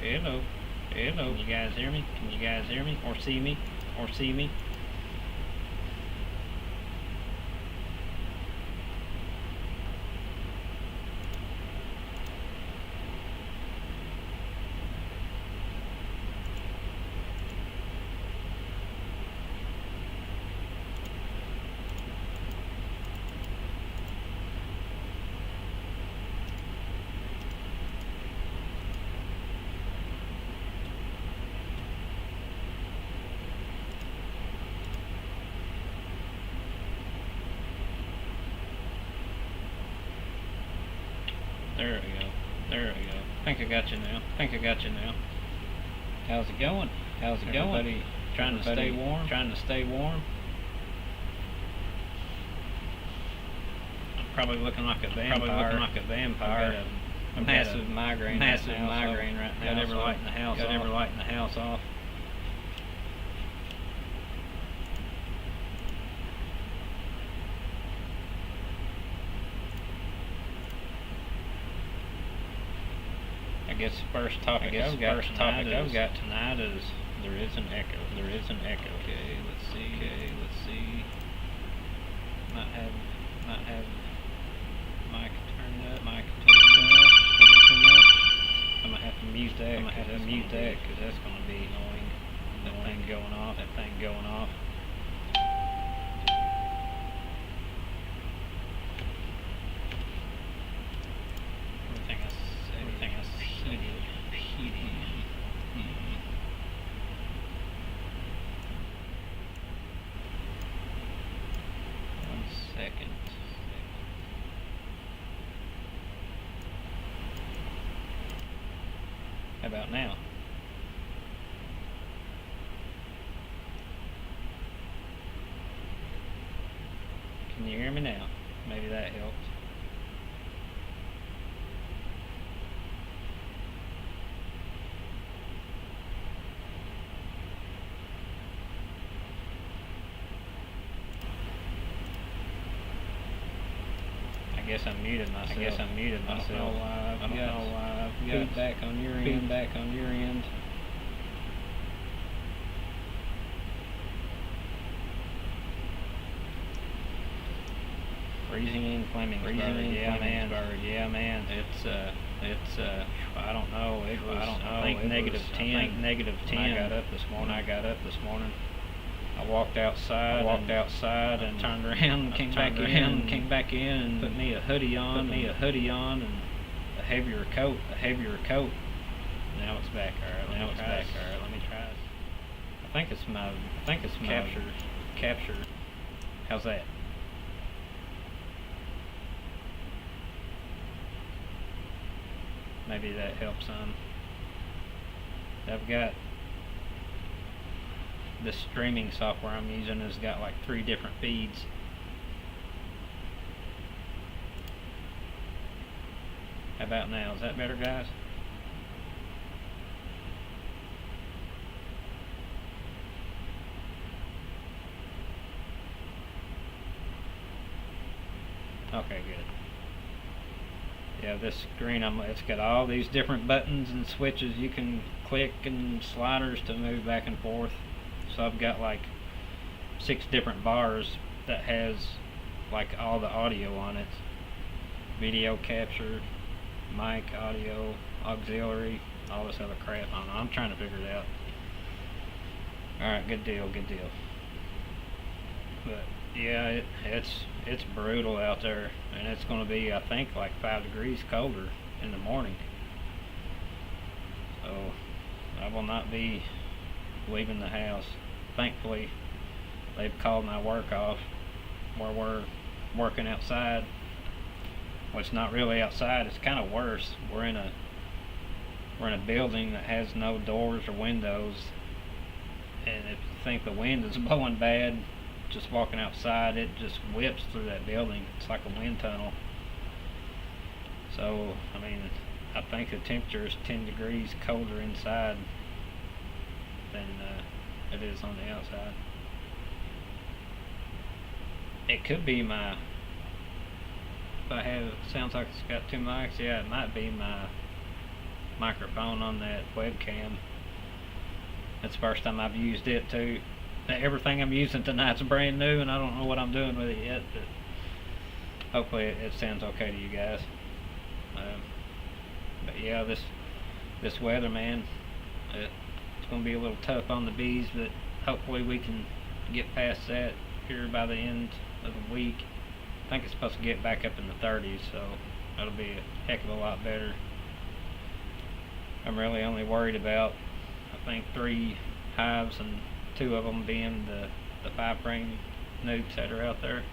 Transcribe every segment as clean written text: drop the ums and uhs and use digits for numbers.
Hello. Hello. Can you guys hear me? Can you guys hear me? Or see me? Or see me? There we go. There we go. Think I got you now. Think I got you now. How's it going? How's it going? Everybody trying to stay warm? Trying to stay warm? I'm probably looking like a vampire. Probably looking like a vampire. A massive migraine. Massive migraine right now. Got every light in the house. Got every light in the house off. I guess the first topic I've got tonight is there is an echo. There is an echo. Okay, let's see. Okay, let's see. Might have mic turned up. Mic turned up. Too much. I'm gonna have to mute that. I'm gonna have to mute that because that's gonna be annoying. That thing going off. That thing going off. Everything I said is repeating. One second. How about now? Can you hear me now? Maybe that helps. I guess I muted myself. I don't know why I've got feedback on your end. Feedback on your end. Freezing in Flemingsburg. Yeah, man. It's I don't know. It was. I think negative 10. Negative 10. When I got up this morning. I walked outside and turned around and came back in and put me a hoodie on and a heavier coat. Now it's back. All right, let me try it. I think it's my capture. How's that? Maybe that helps some. I've got the streaming software I'm using has got like 3 different feeds. How about now? Is that better, guys? Okay, good. Yeah, this screen, it's got all these different buttons and switches you can click and sliders to move back and forth. So I've got like 6 different bars that has like all the audio on it. Video capture, mic, audio, auxiliary, all this other crap. I don't know, I'm trying to figure it out. Alright, good deal. But yeah, it's brutal out there, and it's going to be, I think, like 5 degrees colder in the morning. So I will not be leaving the house. Thankfully, they've called my work off where we're working outside. Well, it's not really outside, it's kind of worse. We're in a building that has no doors or windows, and if you think the wind is blowing bad, just walking outside, it just whips through that building. It's like a wind tunnel. So, I mean, I think the temperature is 10 degrees colder inside than it is on the outside. It could be my, if I have, sounds like it's got 2 mics, yeah, it might be my microphone on that webcam. It's the first time I've used it too. Everything I'm using tonight's brand new, and I don't know what I'm doing with it yet, but hopefully it sounds okay to you guys. But yeah, this weather, man, it's going to be a little tough on the bees, but hopefully we can get past that here by the end of the week. I think it's supposed to get back up in the 30s, so that'll be a heck of a lot better. I'm really only worried about, I think, 3 hives, and 2 of them being the 5-frame nukes that are out there.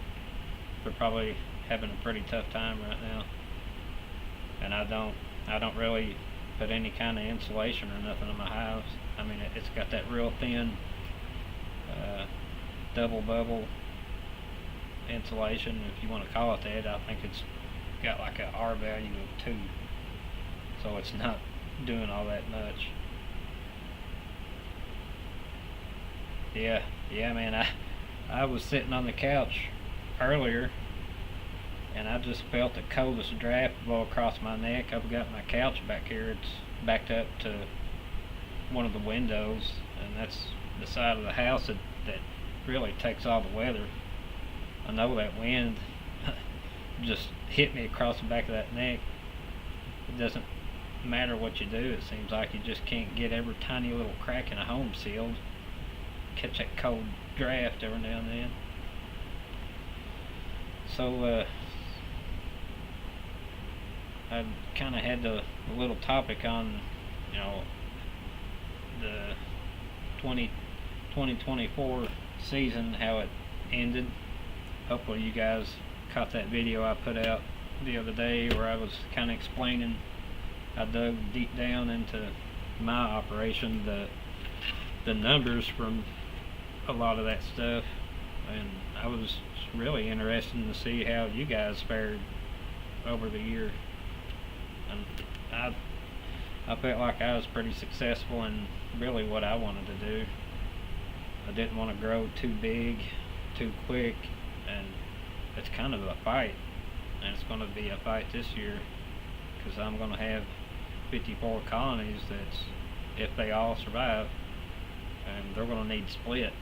They're probably having a pretty tough time right now, and I don't really put any kind of insulation or nothing in my hives. I mean, it's got that real thin double bubble insulation, if you want to call it that. I think it's got like a R value of 2, so it's not doing all that much. Yeah, man, I was sitting on the couch earlier, and I just felt the coldest draft blow across my neck. I've got my couch back here. It's backed up to one of the windows, and that's the side of the house that really takes all the weather. I know that wind just hit me across the back of that neck. It doesn't matter what you do. It seems like you just can't get every tiny little crack in a home sealed. Catch that cold draft every now and then. So I kind of had a little topic on, the 2024 season, how it ended. Hopefully you guys caught that video I put out the other day where I was kind of explaining. I dug deep down into my operation, the numbers from a lot of that stuff, and I was really interested to see how you guys fared over the year. And I felt like I was pretty successful in really what I wanted to do. I didn't want to grow too big, too quick, and it's kind of a fight, and it's going to be a fight this year, because I'm going to have 54 colonies that's, if they all survive, and they're going to need split,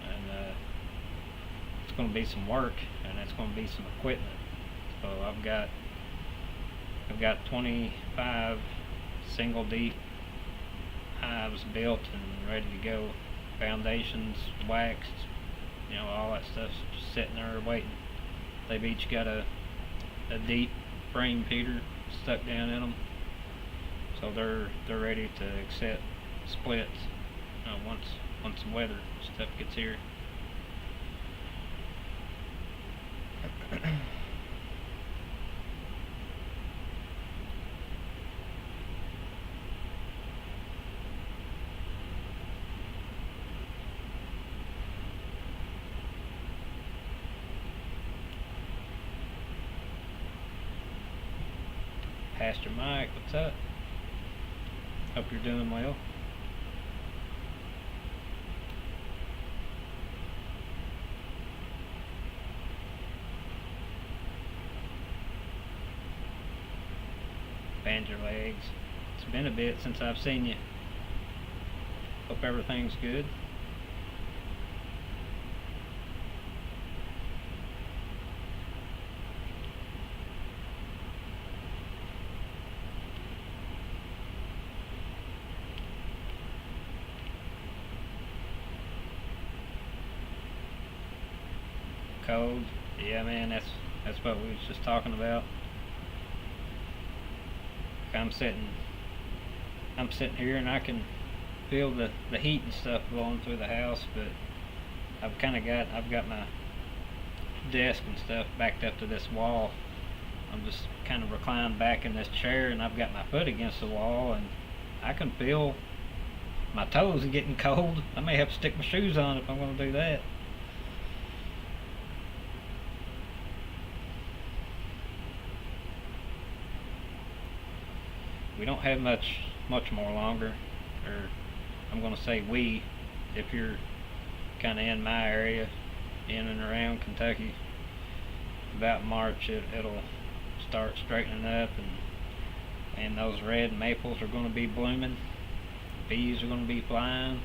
and it's going to be some work, and it's going to be some equipment. So I've got 25 single deep hives built and ready to go, foundations waxed, all that stuff's just sitting there waiting. They've each got a deep frame feeder stuck down in them, so they're ready to accept splits once the weather stuff gets here. Pastor Mike, what's up? Hope you're doing well. Banjo legs. It's been a bit since I've seen you. Hope everything's good. Cold. Yeah, man, that's what we was just talking about. I'm sitting here and I can feel the heat and stuff blowing through the house, but I've got my desk and stuff backed up to this wall. I'm just kind of reclined back in this chair, and I've got my foot against the wall, and I can feel my toes are getting cold. I may have to stick my shoes on if I'm going to do that. We don't have much more longer, or I'm going to say we, if you're kind of in my area, in and around Kentucky. About March it'll start straightening up, and those red maples are going to be blooming. Bees are going to be flying.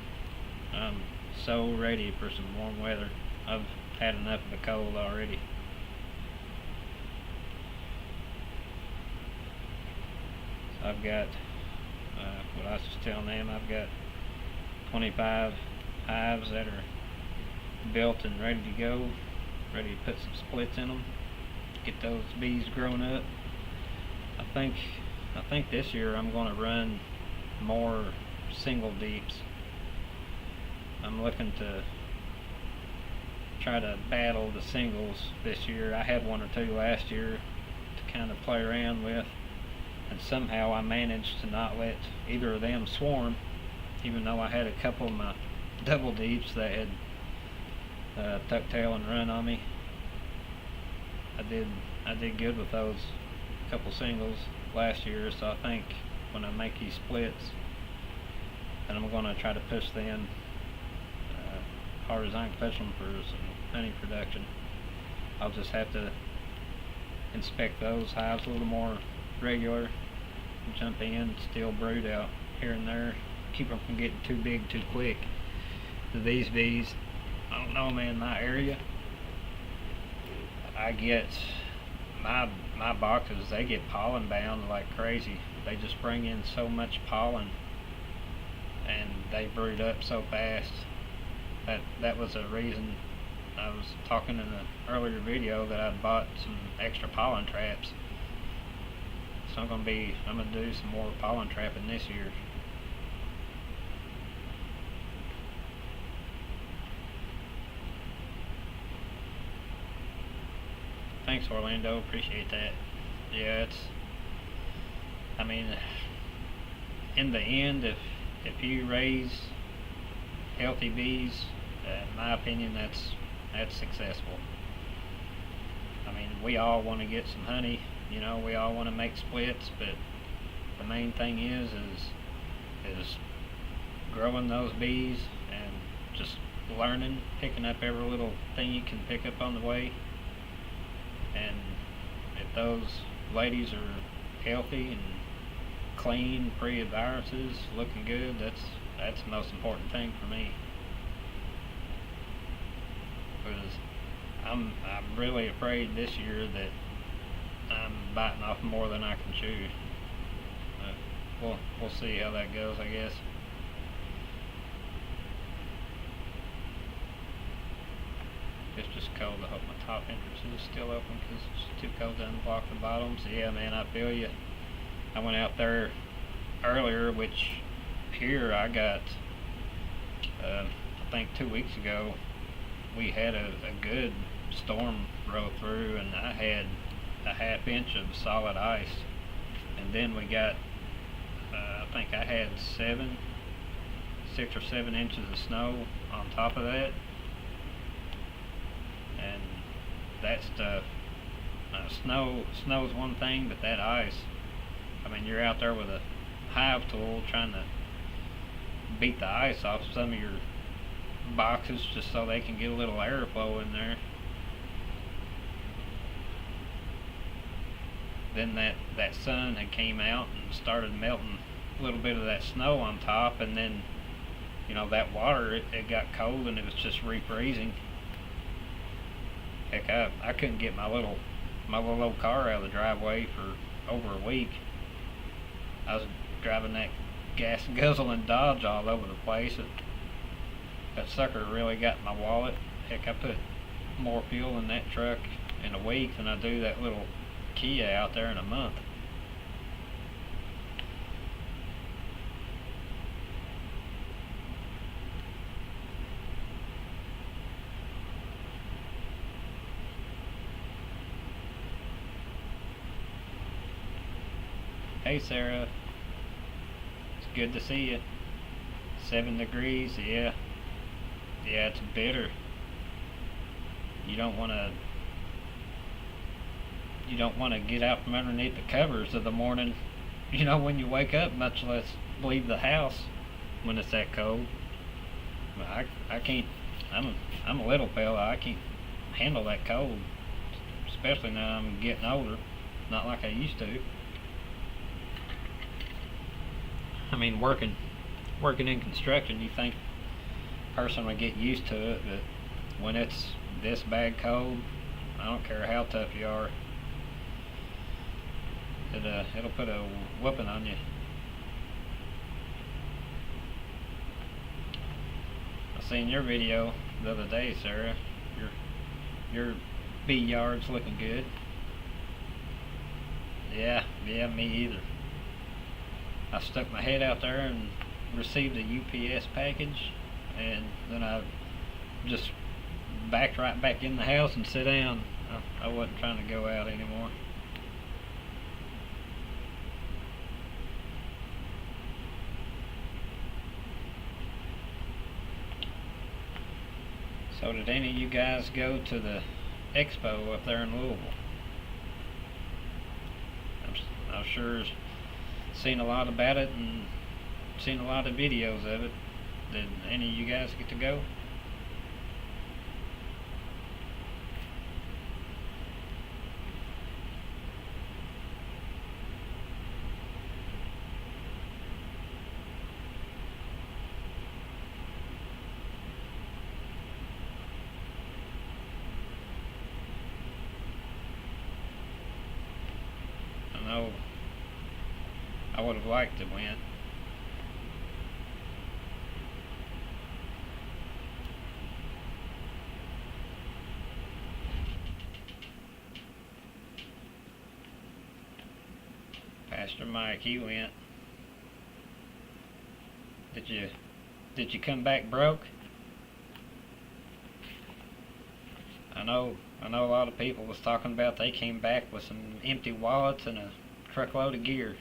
I'm so ready for some warm weather. I've had enough of the cold already. I've got, what I was just telling them, I've got 25 hives that are built and ready to go, ready to put some splits in them, get those bees grown up. I think this year I'm going to run more single deeps. I'm looking to try to battle the singles this year. I had one or two last year to kind of play around with, and somehow I managed to not let either of them swarm, even though I had a couple of my double deeps that had tuck tail and run on me. I did good with those couple singles last year, so I think when I make these splits, and I'm going to try to push them hard as I can push them for some honey production. I'll just have to inspect those hives a little more regular, jump in, steal brood out here and there, keep them from getting too big too quick. These bees, I don't know, man, my area, I get my boxes, they get pollen bound like crazy. They just bring in so much pollen and they brood up so fast. That was a reason I was talking in an earlier video that I'd bought some extra pollen traps. So I'm gonna do some more pollen trapping this year. Thanks, Orlando, appreciate that. Yeah, I mean, in the end, if you raise healthy bees, in my opinion, that's successful. I mean, we all want to get some honey, you know, we all want to make splits, but the main thing is growing those bees and just learning, picking up every little thing you can pick up on the way. And if those ladies are healthy and clean, free of viruses, looking good, that's the most important thing for me. Because I'm really afraid this year that I'm biting off more than I can chew. We'll see how that goes, I guess. It's just cold. I hope my top entrance is still open because it's too cold to unblock the bottoms. Yeah, man, I feel you. I went out there earlier, which here I got, I think 2 weeks ago, we had a good storm roll through, and I had a half inch of solid ice. And then we got, I think I had 6 or 7 inches of snow on top of that. And that stuff, snow's one thing, but that ice, I mean, you're out there with a hive tool trying to beat the ice off some of your boxes just so they can get a little airflow in there. Then that sun had came out and started melting a little bit of that snow on top, and then, you know, that water, it got cold and it was just refreezing. Heck, I couldn't get my little old car out of the driveway for over a week. I was driving that gas guzzling Dodge all over the place. That sucker really got my wallet. Heck, I put more fuel in that truck in a week than I do that little Kia out there in a month. Hey Sarah, it's good to see you. 7 degrees, yeah, it's bitter. You don't want to get out from underneath the covers of the morning, you know, when you wake up, much less leave the house when it's that cold. I can't, I'm a little fella, I can't handle that cold, especially now I'm getting older, not like I used to. I mean, working in construction, you think a person would get used to it, but when it's this bad cold, I don't care how tough you are, it'll put a whooping on you. I seen your video the other day, Sarah. Your bee yard's looking good. Yeah, me either. I stuck my head out there and received a UPS package, and then I just backed right back in the house and sat down. I wasn't trying to go out anymore. So did any of you guys go to the expo up there in Louisville? I've sure seen a lot about it and seen a lot of videos of it. Did any of you guys get to go? I know I would have liked to win. Pastor Mike, he went. Did you come back broke? I know a lot of people was talking about they came back with some empty wallets and a truckload of gear.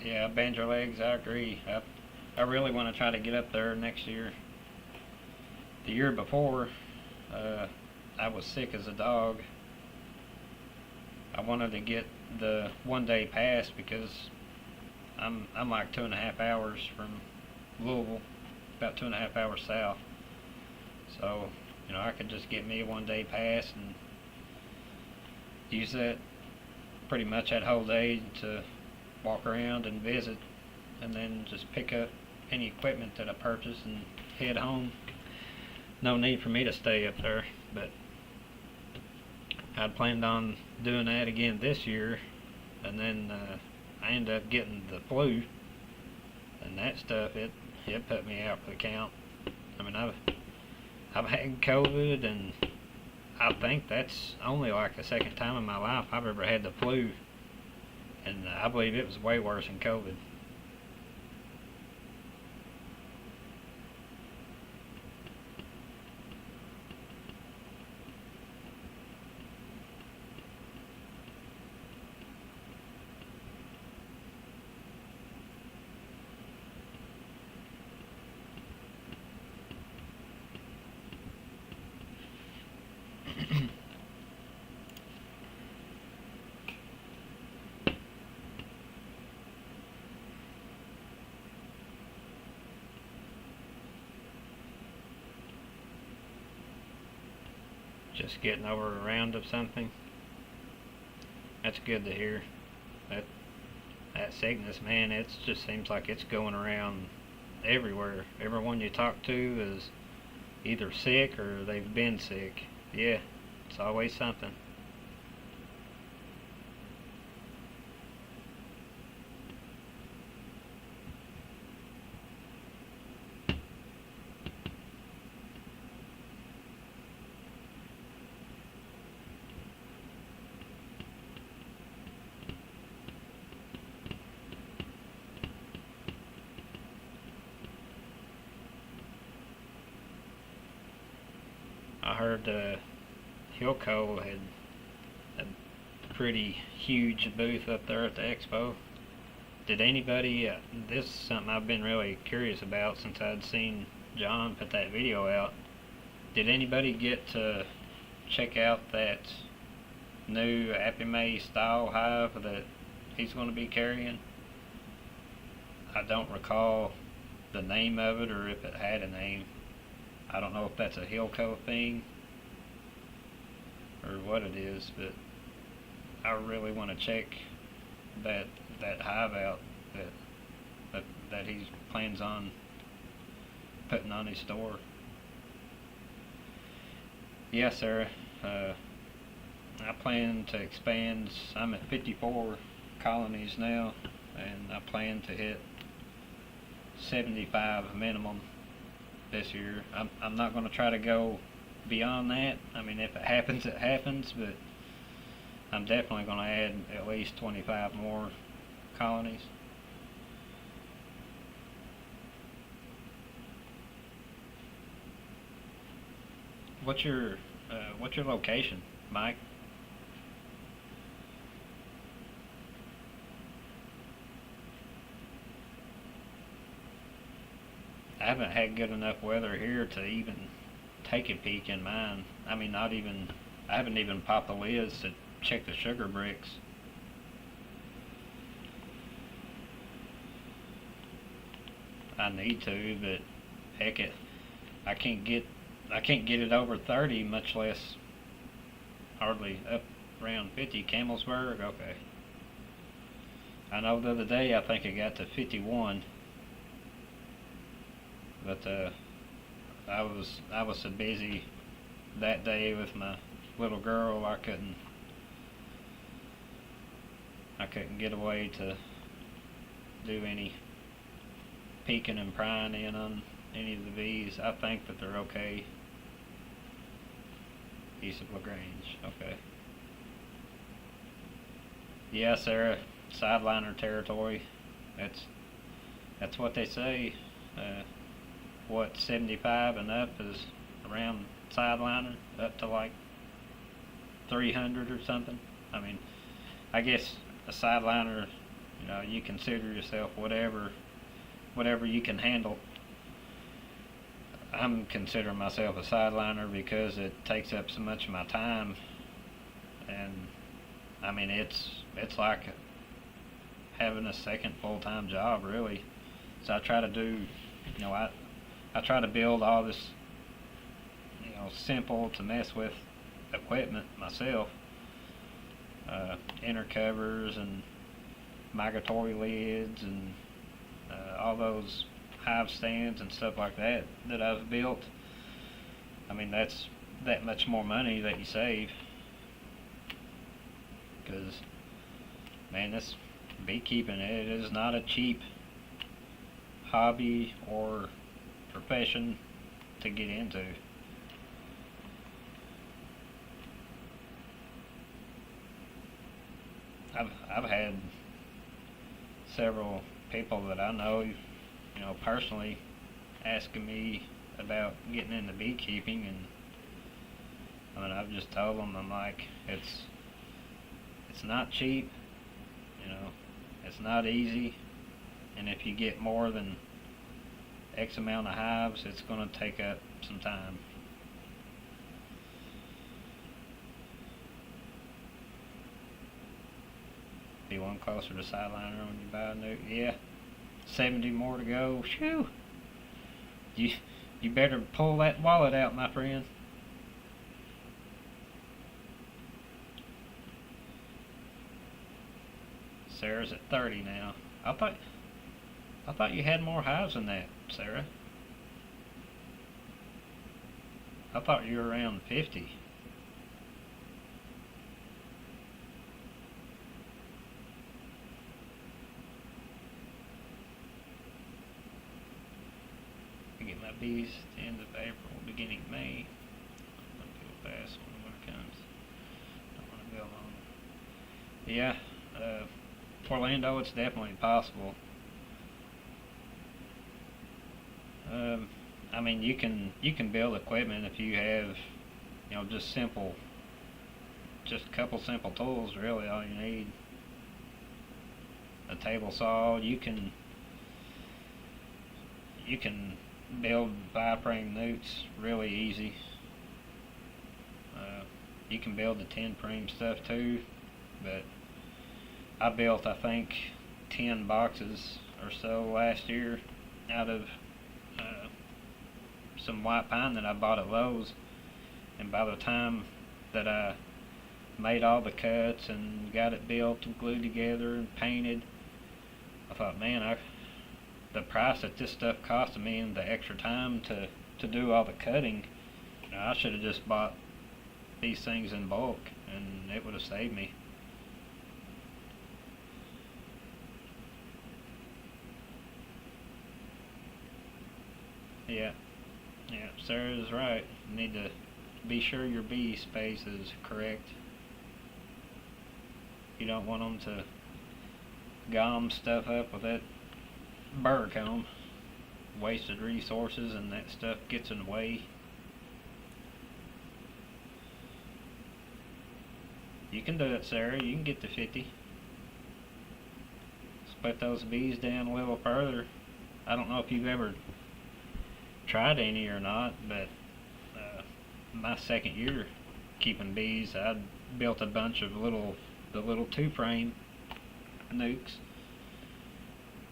Yeah, bend your legs, I agree. I really want to try to get up there next year. The year before, I was sick as a dog. I wanted to get the 1-day pass because I'm like 2.5 hours from Louisville, about 2.5 hours south. So, I could just get me a 1-day pass and use that pretty much that whole day to walk around and visit, and then just pick up any equipment that I purchase and head home. No need for me to stay up there, but I'd planned on doing that again this year, and then I ended up getting the flu, and that stuff, it put me out for the count. I mean, I've had COVID, and I think that's only like the second time in my life I've ever had the flu, and I believe it was way worse than COVID. Just getting over a round of something. That's good to hear. That sickness, man, it just seems like it's going around everywhere. Everyone you talk to is either sick or they've been sick. Yeah, it's always something. I heard Hilco had a pretty huge booth up there at the expo. Did anybody, this is something I've been really curious about since I'd seen John put that video out. Did anybody get to check out that new Apime style hive that he's going to be carrying? I don't recall the name of it or if it had a name. I don't know if that's a Hilco thing or what it is, but I really want to check that hive out that he plans on putting on his store. Yes, sir. I plan to expand. I'm at 54 colonies now, and I plan to hit 75 minimum this year. I'm not going to try to go beyond that. I mean, if it happens, it happens, but I'm definitely going to add at least 25 more colonies. What's your location, Mike? I haven't had good enough weather here to even take a peek in mine. I mean, not even. I haven't even popped the lids to check the sugar bricks. I need to, but heck it, I can't get it over 30, much less hardly up around 50. Camelsburg, okay. I know the other day I think I got to 51, but I was so busy that day with my little girl I couldn't get away to do any peeking and prying in on any of the V's. I think that they're okay. East of LaGrange, okay. Yeah, Sarah, sideliner territory. That's what they say. What, 75 and up is around sideliner, up to like 300 or something. I mean, I guess a sideliner, you consider yourself whatever you can handle. I'm considering myself a sideliner because it takes up so much of my time, and I mean it's like having a second full-time job, really. So I try to do, I try to build all this, simple to mess with equipment myself, inner covers and migratory lids and all those hive stands and stuff like that I've built. I mean, that's that much more money that you save, because man, this beekeeping, it is not a cheap hobby or profession to get into. I've had several people that I know, personally asking me about getting into beekeeping, and I mean, I've just told them, I'm like, it's not cheap, it's not easy, and if you get more than X amount of hives, it's going to take up some time. Be one closer to sideliner when you buy a new. Yeah, 70 more to go. Shoo! You better pull that wallet out, my friend. Sarah's at 30 now. I thought you had more hives than that, Sarah. I thought you were around 50. I get my bees at the end of April, beginning of May. Let people pass when the winter comes. Don't want to go long. Yeah, Orlando, it's definitely possible. I mean, you can build equipment if you have, just a couple simple tools. Really, all you need. A table saw. You can build 5-frame newts really easy. You can build the 10-frame stuff too, but I built, I think, 10 boxes or so last year out of some white pine that I bought at Lowe's, and by the time that I made all the cuts and got it built and glued together and painted. I thought, man, the price that this stuff costed me and the extra time to do all the cutting, I should have just bought these things in bulk and it would have saved me. Yeah, Sarah is right. You need to be sure your bee space is correct. You don't want them to gum stuff up with that burr comb. Wasted resources and that stuff gets in the way. You can do it, Sarah. You can get to 50. Split those bees down a little further. I don't know if you've ever tried any or not, but my second year keeping bees, I built a bunch of the little 2-frame nukes,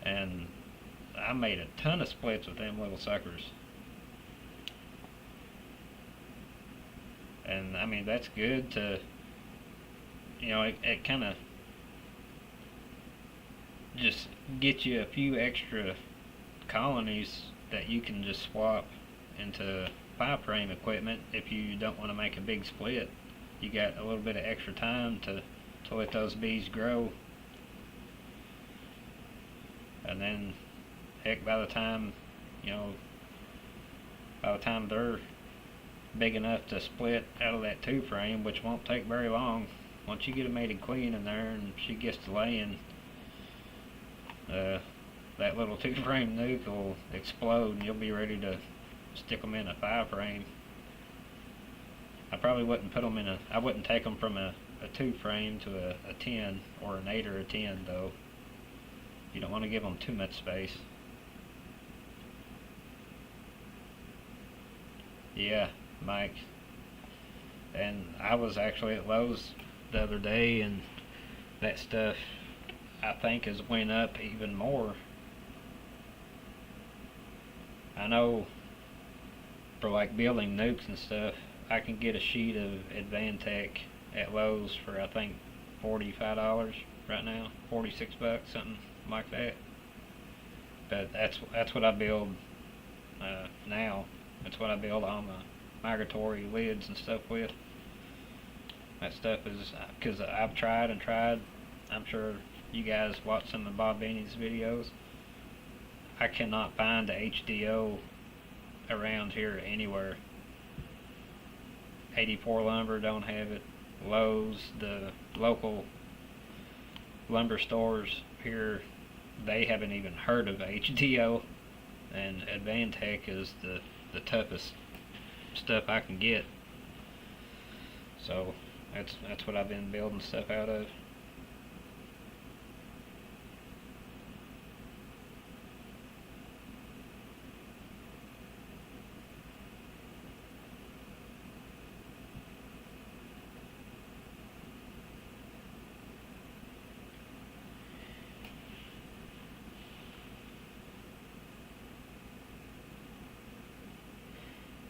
and I made a ton of splits with them little suckers. And I mean, that's good to, it kind of just get you a few extra colonies that you can just swap into 5-frame equipment if you don't want to make a big split. You got a little bit of extra time to let those bees grow. And then, heck, by the time they're big enough to split out of that 2-frame, which won't take very long, once you get a mated queen in there and she gets to laying, that little 2-frame nuke will explode and you'll be ready to stick them in a 5-frame. I probably wouldn't I wouldn't take them from a 2-frame to a 10 or an 8 or a 10 though. You don't want to give them too much space. Yeah, Mike. And I was actually at Lowe's the other day, and that stuff I think has went up even more. I know for like building nukes and stuff, I can get a sheet of Advantech at Lowe's for I think $45 right now, $46, something like that. But that's what I build now. That's what I build all my migratory lids and stuff with. That stuff is, because I've tried and tried. I'm sure you guys watch some of Bob Beanie's videos. I cannot find the HDO around here anywhere. 84 Lumber don't have it. Lowe's, the local lumber stores here, they haven't even heard of HDO. And Advantech is the toughest stuff I can get. So that's what I've been building stuff out of.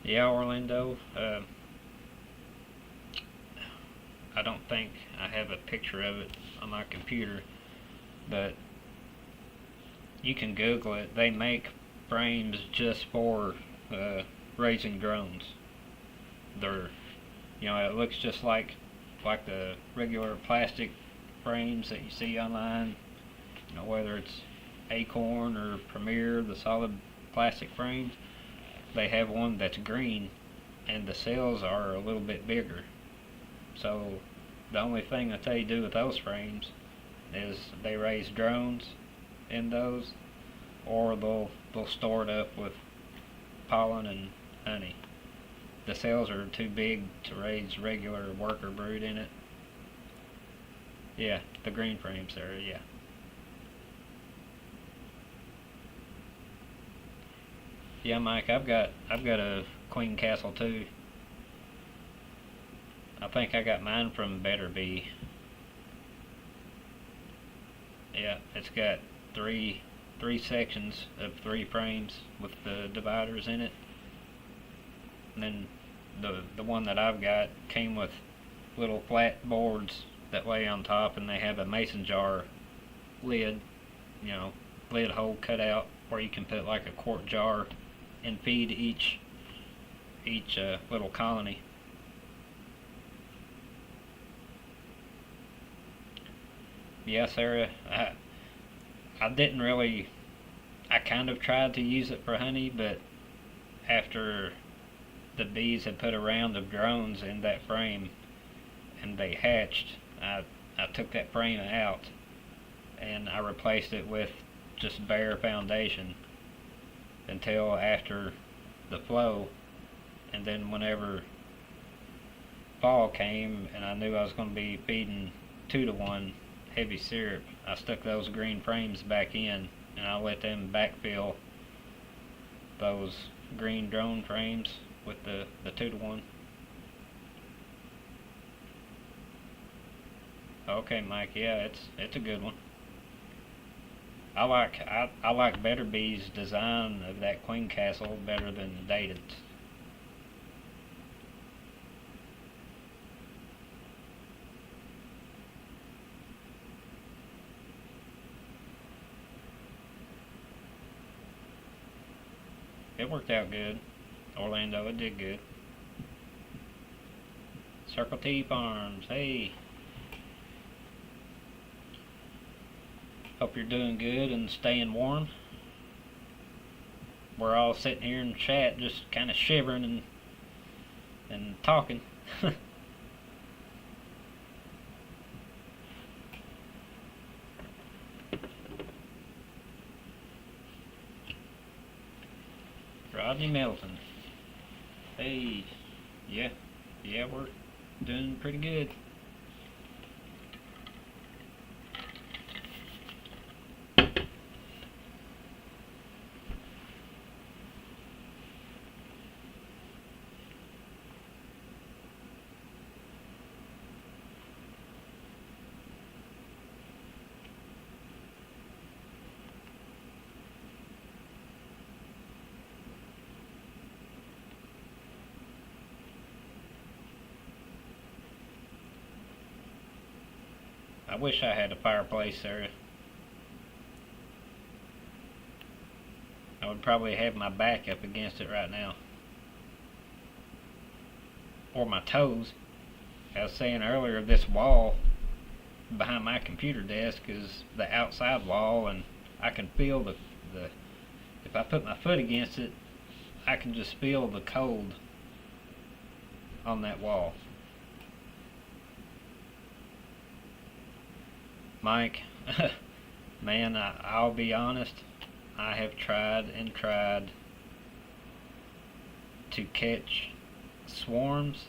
Yeah, Orlando. I don't think I have a picture of it on my computer, but you can Google it. They make frames just for raising drones. They're, it looks just like the regular plastic frames that you see online. Whether it's Acorn or Premier, the solid plastic frames. They have one that's green, and the cells are a little bit bigger. So the only thing that they do with those frames is they raise drones in those, or they'll store it up with pollen and honey. The cells are too big to raise regular worker brood in it. Yeah, the green frames there, yeah. Yeah, Mike, I've got a Queen Castle too. I think I got mine from Better Bee. Yeah, it's got three sections of 3 frames with the dividers in it. And then the one that I've got came with little flat boards that lay on top, and they have a mason jar lid, lid hole cut out where you can put like a quart jar and feed each little colony. Yeah, Sarah, I didn't really. I kind of tried to use it for honey, but after the bees had put a round of drones in that frame and they hatched, I took that frame out and I replaced it with just bare foundation until after the flow, and then whenever fall came and I knew I was going to be feeding 2-to-1 heavy syrup, I stuck those green frames back in and I let them backfill those green drone frames with the 2-to-1. Okay, Mike, yeah, it's a good one. I like Better Bee's design of that Queen Castle better than Dayton's. It worked out good. Orlando, it did good. Circle T Farms, hey. Hope you're doing good and staying warm. We're all sitting here in chat just kind of shivering and talking. Rodney Melton. Hey, yeah, we're doing pretty good. I wish I had a fireplace, Sarah. I would probably have my back up against it right now. Or my toes. I was saying earlier, this wall behind my computer desk is the outside wall, and I can feel the if I put my foot against it, I can just feel the cold on that wall. Mike, man, I'll be honest, I have tried and tried to catch swarms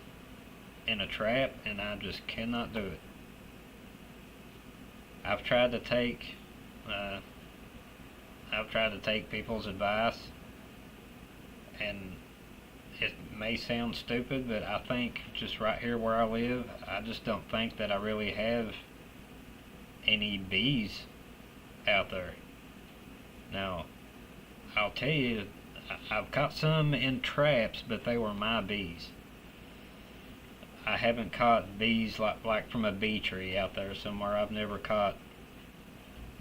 in a trap, and I just cannot do it. I've tried to take people's advice, and it may sound stupid, but I think just right here where I live, I just don't think that I really have any bees out there. Now, I'll tell you, I've caught some in traps, but they were my bees. I haven't caught bees like from a bee tree out there somewhere. I've never caught,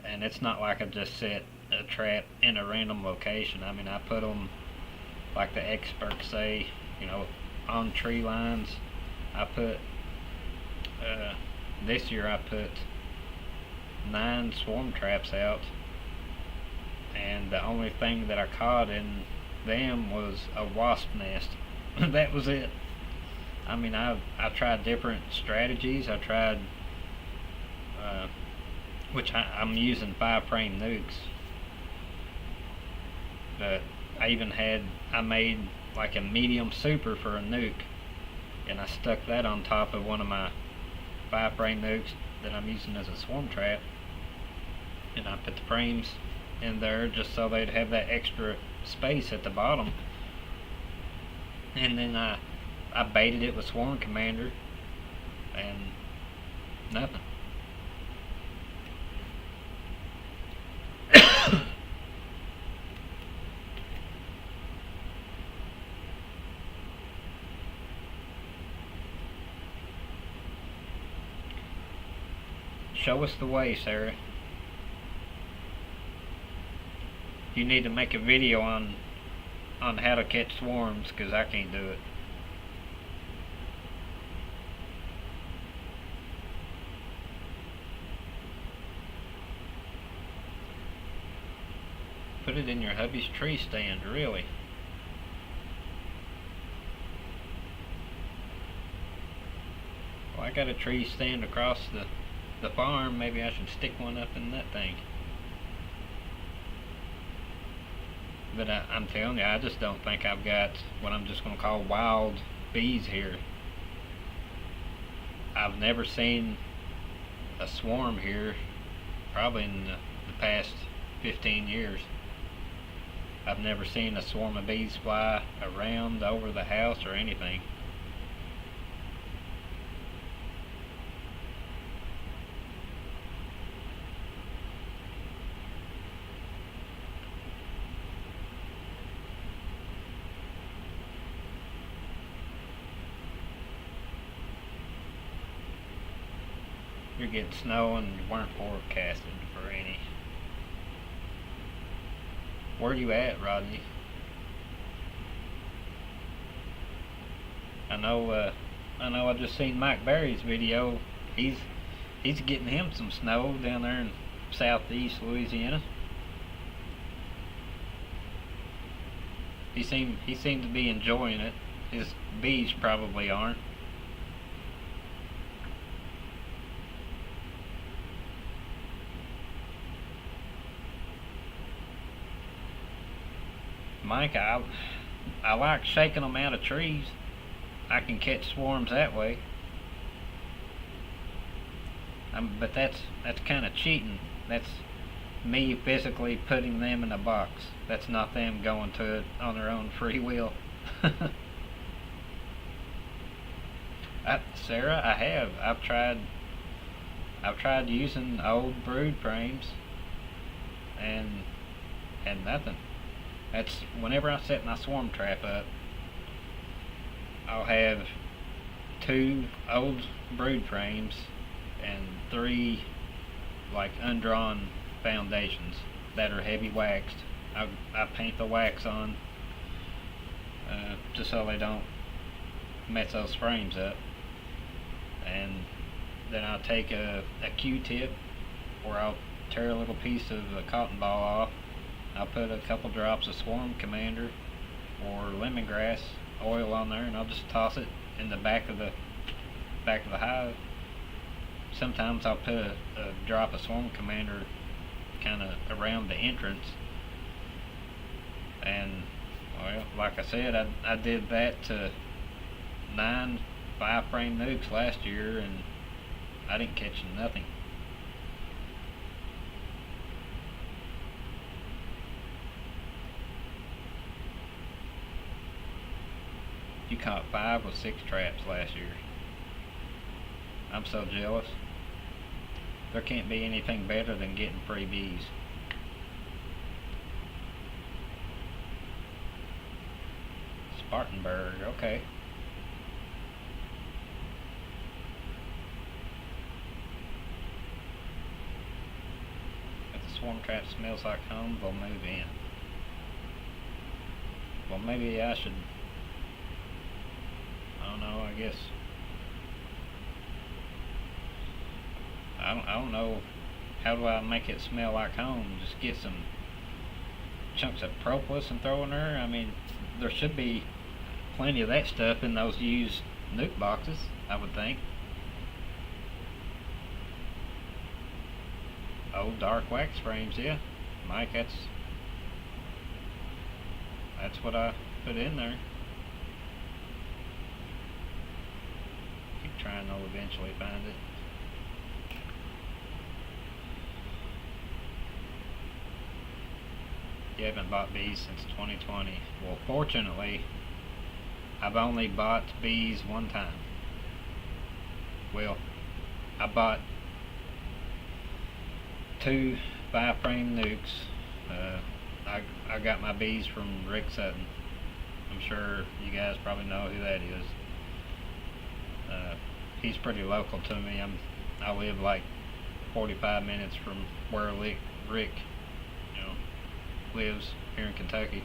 and it's not like I just set a trap in a random location. I mean, I put them, like the experts say, on tree lines. I put, this year I put 9 swarm traps out, and the only thing that I caught in them was a wasp nest. That was it. I mean, I tried different strategies. I tried, which I'm using 5-frame nukes, but I made like a medium super for a nuke, and I stuck that on top of one of my 5-frame nukes that I'm using as a swarm trap, and I put the frames in there just so they'd have that extra space at the bottom, and then I baited it with Swarm Commander, and nothing. Show us the way, Sarah. You need to make a video on how to catch swarms, because I can't do it. Put it in your hubby's tree stand, really. Well, I got a tree stand across the farm. Maybe I should stick one up in that thing. But I'm telling you, I just don't think I've got what I'm just going to call wild bees here. I've never seen a swarm here, probably in the past 15 years. I've never seen a swarm of bees fly around, over the house, or anything. You're getting snow and you weren't forecasted for any. Where you at, Rodney? I know I just seen Mike Berry's video. He's getting him some snow down there in southeast Louisiana. He seemed to be enjoying it. His bees probably aren't. Mike, I like shaking them out of trees. I can catch swarms that way. But that's kind of cheating. That's me physically putting them in a box. That's not them going to it on their own free will. Sarah, I have. I've tried using old brood frames, and nothing. That's whenever I set my swarm trap up, I'll have 2 old brood frames and 3 like undrawn foundations that are heavy waxed. I paint the wax on just so they don't mess those frames up, and then I'll take a Q-tip, or I'll tear a little piece of a cotton ball off. I'll put a couple drops of Swarm Commander or lemongrass oil on there, and I'll just toss it in the back of the hive. Sometimes I'll put a drop of Swarm Commander kind of around the entrance, and well, like I said, I did that to 9 5-frame nukes last year, and I didn't catch nothing. You caught 5 with 6 traps last year. I'm so jealous. There can't be anything better than getting free bees. Spartanburg, okay. If the swarm trap smells like home, they'll move in. Well, maybe I should, I don't know, I guess. I don't know, how do I make it smell like home? Just get some chunks of propolis and throw in there? I mean, there should be plenty of that stuff in those used nuke boxes, I would think. Old dark wax frames, yeah. Mike, that's what I put in there. Keep trying, I'll eventually find it. You haven't bought bees since 2020. Well, fortunately, I've only bought bees one time. Well, I bought 2 5-frame nukes. I got my bees from Rick Sutton. I'm sure you guys probably know who that is. He's pretty local to me. I live like 45 minutes from where Rick, lives here in Kentucky.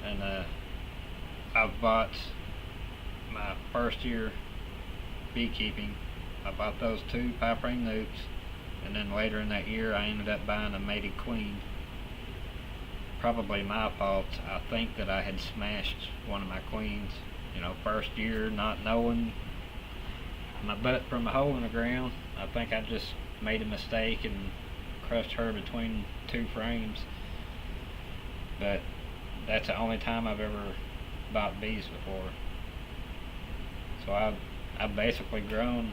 And I bought my first year beekeeping. I bought those 2 pipe frame nukes, and then later in that year I ended up buying a mated queen. Probably my fault. I think that I had smashed one of my queens. First year not knowing my butt from a hole in the ground. I think I just made a mistake and crushed her between 2 frames. But that's the only time I've ever bought bees before. So I've basically grown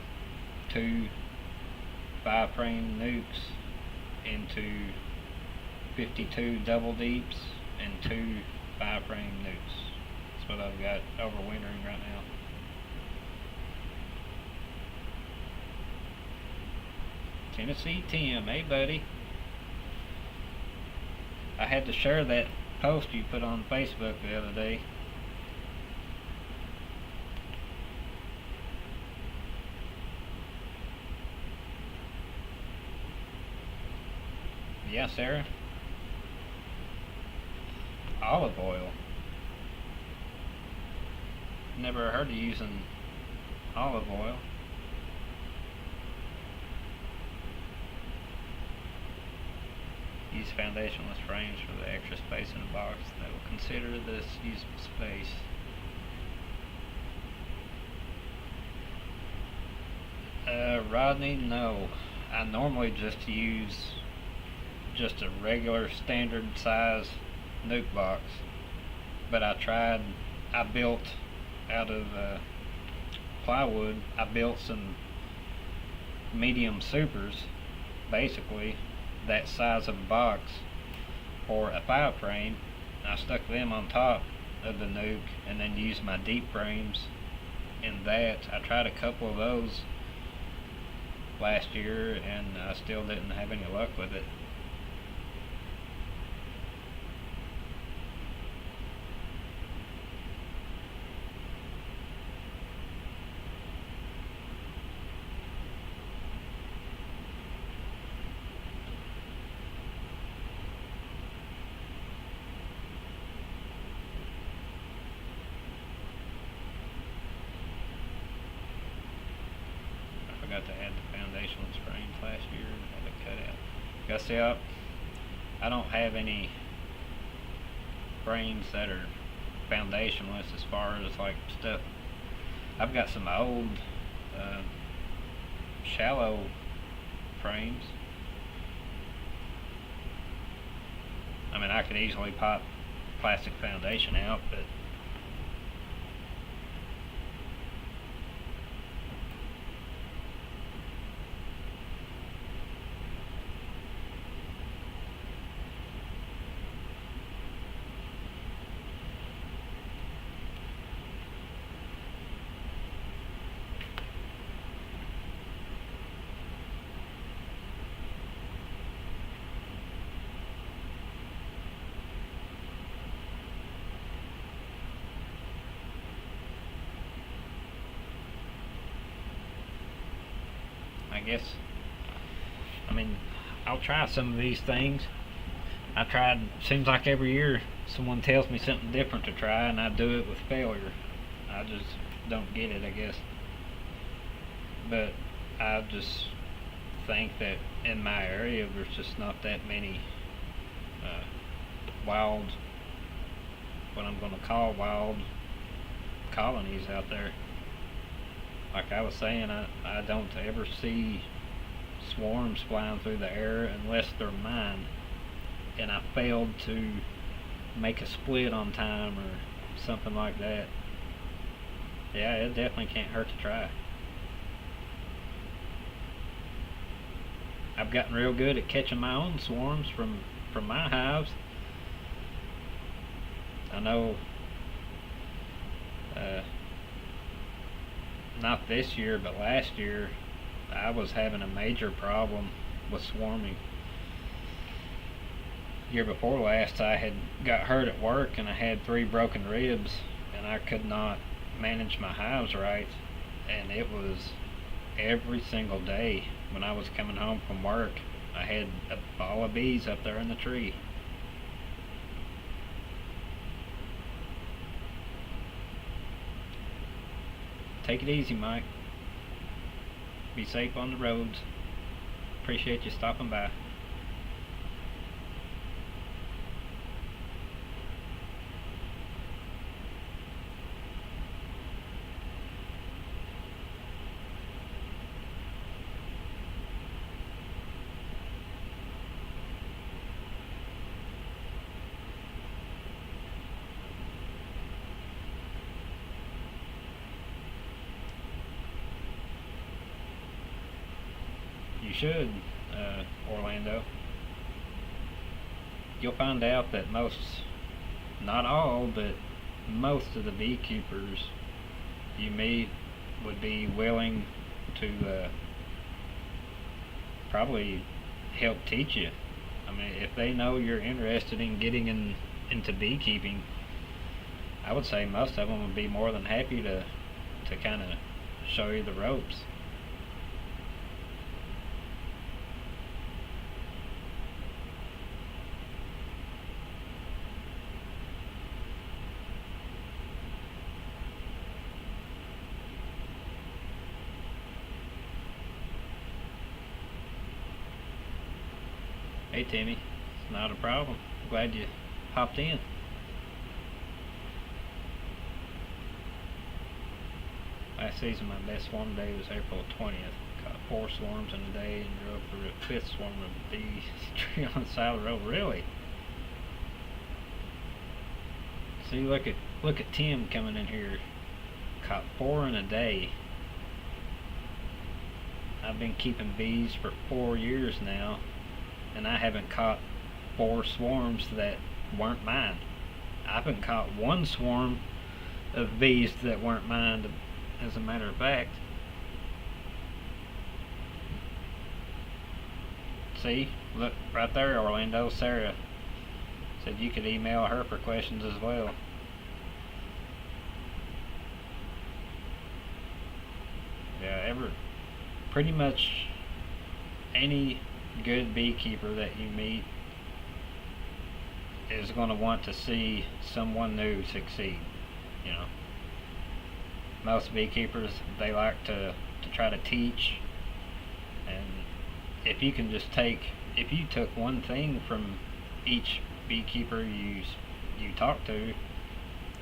2 5 frame nukes into 52 double deeps and 2 5 frame nukes. That's what I've got overwintering right now. Tennessee Tim, hey buddy. I had to share that post you put on Facebook the other day. Yeah, Sarah. Olive oil. Never heard of using olive oil. Use foundationless frames for the extra space in the box. They will consider this usable space. Rodney, no. I normally just use just a regular standard size nuke box, but I built out of plywood. I built some medium supers, basically that size of a box, for a 5 frame. I stuck them on top of the nuke and then used my deep frames in that. I tried a couple of those last year and I still didn't have any luck with it. Forgot to add the foundationless frames last year and had to cut out. Gotta see, I don't have any frames that are foundationless as far as like stuff. I've got some old shallow frames. I mean, I could easily pop plastic foundation out, but I guess, I mean, I'll try some of these things. Seems like every year someone tells me something different to try and I do it with failure. I just don't get it, I guess. But I just think that in my area there's just not that many wild, what I'm going to call wild colonies out there. Like I was saying, I don't ever see swarms flying through the air unless they're mine, and I failed to make a split on time or something like that. Yeah, it definitely can't hurt to try. I've gotten real good at catching my own swarms from my hives. I know not this year, but last year I was having a major problem with swarming. Year before last I had got hurt at work and I had 3 broken ribs and I could not manage my hives right, and it every single day when I was coming home from work, I had a ball of bees up there in the tree. Take it easy, Mike. Be safe on the roads. Appreciate you stopping by. You should, Orlando. You'll find out that not all, but most of the beekeepers you meet would be willing to probably help teach you. I mean, if they know you're interested in getting into beekeeping, I would say most of them would be more than happy to kind of show you the ropes. Hey Timmy, it's not a problem. Glad you hopped in. Last season my best swarm day was April 20th. Caught 4 swarms in a day and drove for the 5th swarm of bees tree on the side of the road. Really? See, look at Tim coming in here. Caught 4 in a day. I've been keeping bees for 4 years now, and I haven't caught 4 swarms that weren't mine. I haven't caught 1 swarm of bees that weren't mine, as a matter of fact. See, look right there, Orlando. Sarah said you could email her for questions as well. Yeah, pretty much any good beekeeper that you meet is going to want to see someone new succeed. You know, most beekeepers, they like to try to teach, and if you took one thing from each beekeeper you talk to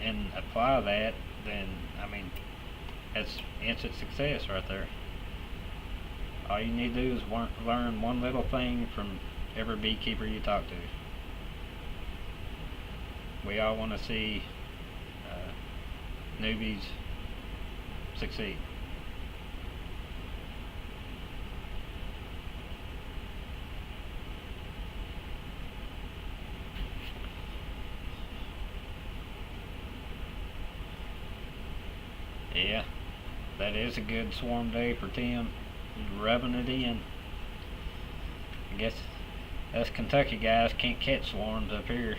and apply that, then I mean, that's instant success right there. All you need to do is learn one little thing from every beekeeper you talk to. We all want to see newbies succeed. Yeah, that is a good swarm day for Tim. He's rubbing it in. I guess us Kentucky guys can't catch swarms up here.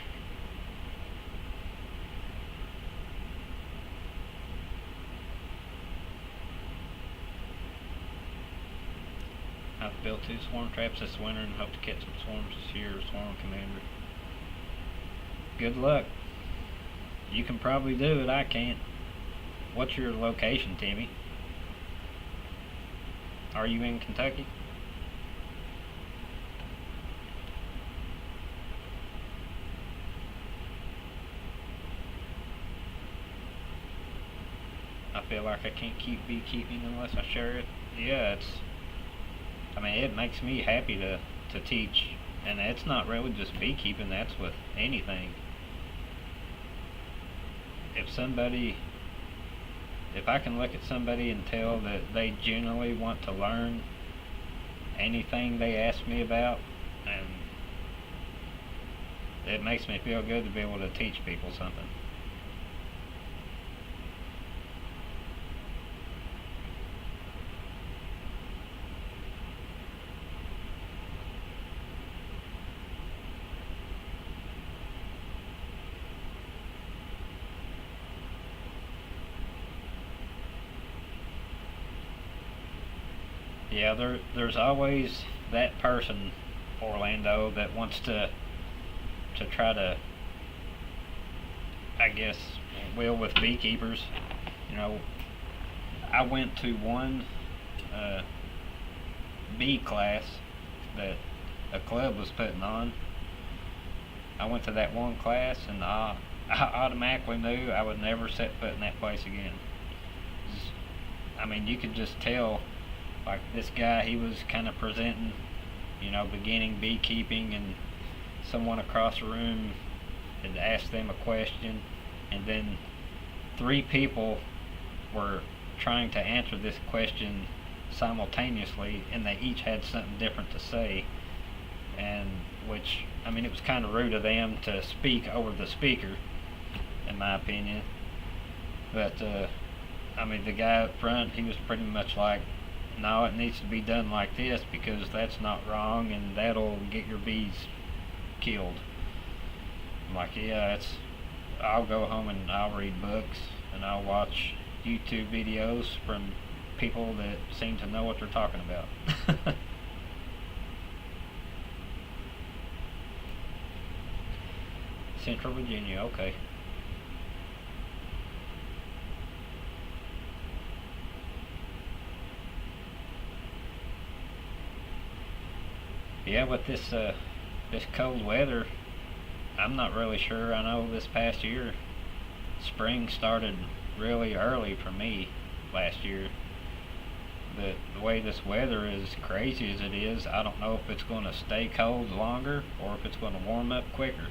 I've built 2 swarm traps this winter and hope to catch some swarms this year, Swarm Commander. Good luck. You can probably do it, I can't. What's your location, Timmy? Are you in Kentucky? I feel like I can't keep beekeeping unless I share it. Yeah, it makes me happy to teach, and it's not really just beekeeping, that's with anything. If I can look at somebody and tell that they genuinely want to learn anything they ask me about, and it makes me feel good to be able to teach people something. Yeah, there's always that person, Orlando, that wants to try to, I guess, with beekeepers. You know, I went to one uh, bee class that a club was putting on. I went to that one class, and I automatically knew I would never set foot in that place again. I mean, you could just tell, like, this guy, he was kind of presenting, beginning beekeeping, and someone across the room had asked them a question, and then three people were trying to answer this question simultaneously, and they each had something different to say, and which, I mean, it was kind of rude of them to speak over the speaker, in my opinion. But I mean, the guy up front, he was pretty much like, no, it needs to be done like this because that's not wrong, and that'll get your bees killed. I'm like, yeah, I'll go home and I'll read books and I'll watch YouTube videos from people that seem to know what they're talking about. Central Virginia, okay. Yeah, with this cold weather, I'm not really sure. I know this past year, spring started really early for me last year. But the way this weather is crazy as it is, I don't know if it's going to stay cold longer or if it's going to warm up quicker.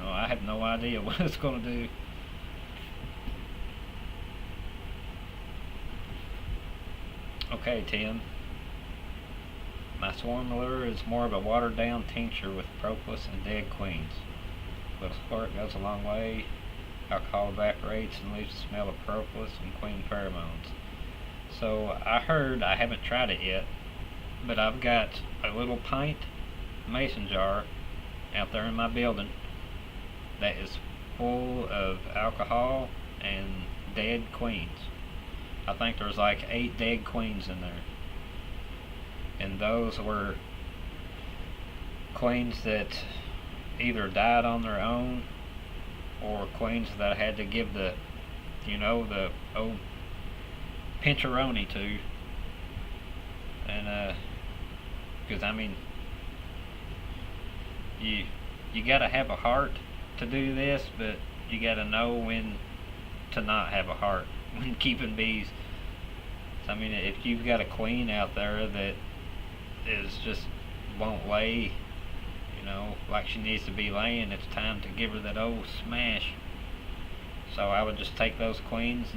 I have no idea what it's going to do. Okay, Tim. My swarm lure is more of a watered down tincture with propolis and dead queens. Little squirt goes a long way. Alcohol evaporates and leaves the smell of propolis and queen pheromones. So I heard, I haven't tried it yet, but I've got a little pint mason jar out there in my building that is full of alcohol and dead queens. I think there's like 8 dead queens in there. And those were queens that either died on their own or queens that I had to give the old pincharoni to. And because I mean, you gotta have a heart to do this, but you gotta know when to not have a heart when keeping bees. So, I mean, if you've got a queen out there that is just won't lay, like she needs to be laying, it's time to give her that old smash. So I would just take those queens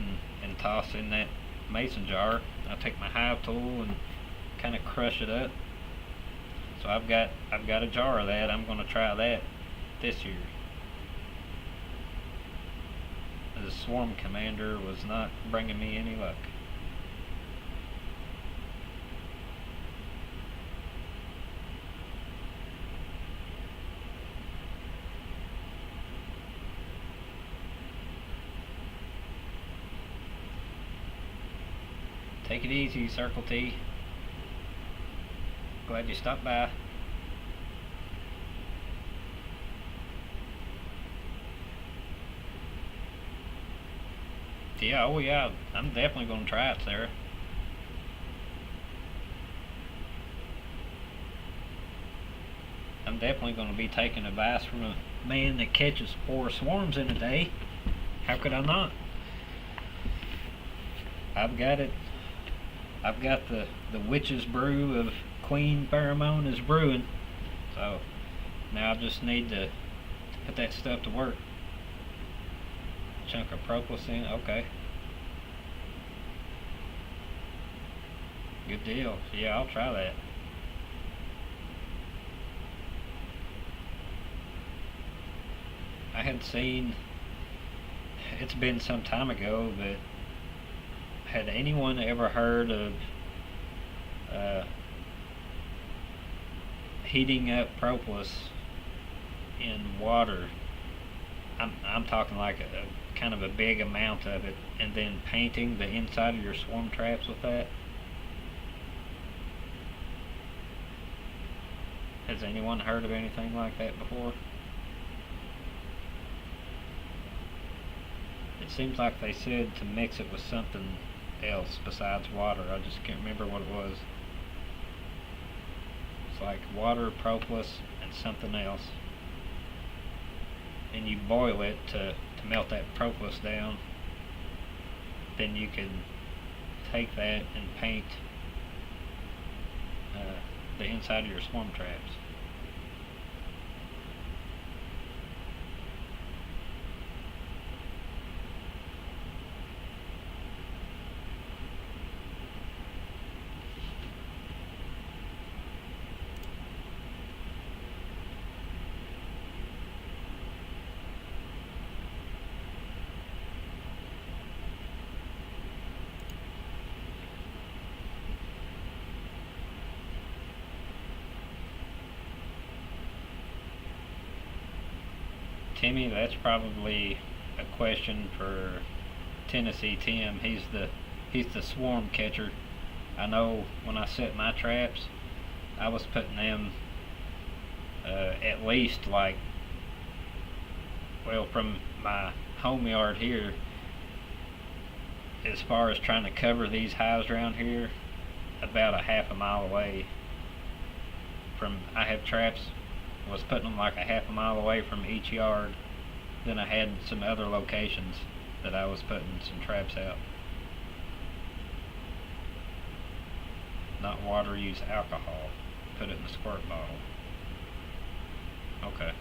and toss in that mason jar. I'll take my hive tool and kind of crush it up. So I've got a jar of that. I'm going to try that this year. The swarm commander was not bringing me any luck. Take it easy, Circle T. Glad you stopped by. Yeah, oh yeah, I'm definitely going to try it, Sarah. I'm definitely going to be taking advice from a man that catches 4 swarms in a day. How could I not? I've got it. I've got the witch's brew of queen pheromone is brewing. So now I just need to put that stuff to work. Chunk of propolis in, okay. Good deal. Yeah, I'll try that. I had seen, it's been some time ago, but had anyone ever heard of heating up propolis in water? I'm talking like a kind of a big amount of it, and then painting the inside of your swarm traps with that. Has anyone heard of anything like that before? It seems like they said to mix it with something else besides water. I just can't remember what it was. It's like water, propolis, and something else. And you boil it to melt that propolis down. Then you can take that and paint the inside of your swarm traps. Timmy, that's probably a question for Tennessee Tim. He's the swarm catcher. I know when I set my traps, I was putting them at least like, well, from my home yard here, as far as trying to cover these hives around here, about a half a mile away from, I have traps, was putting them like a half a mile away from each yard. Then I had some other locations that I was putting some traps out. Not water, use alcohol. Put it in the squirt bottle. Okay.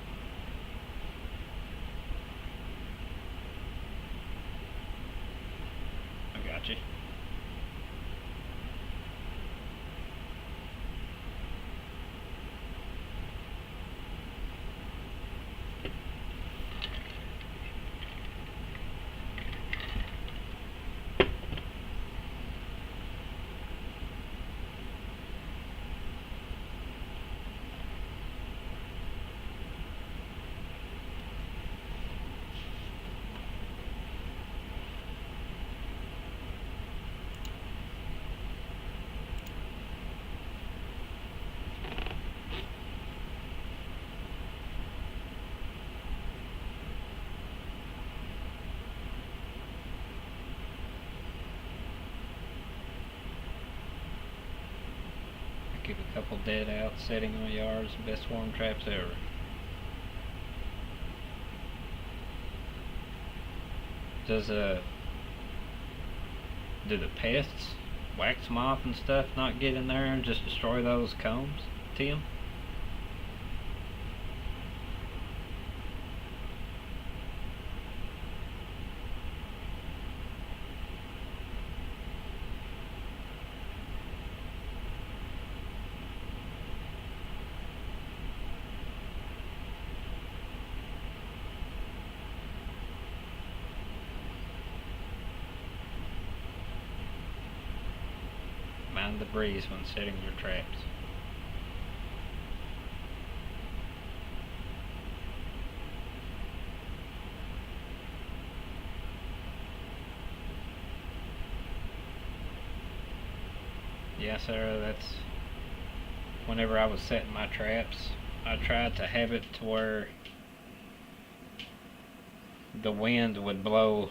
I got you. Keep a couple dead out setting in my yards. Best swarm traps ever. Do the pests, wax moth and stuff, not get in there and just destroy those combs, Tim? Mind the breeze when setting your traps. Yeah, Sarah, that's whenever I was setting my traps, I tried to have it to where the wind would blow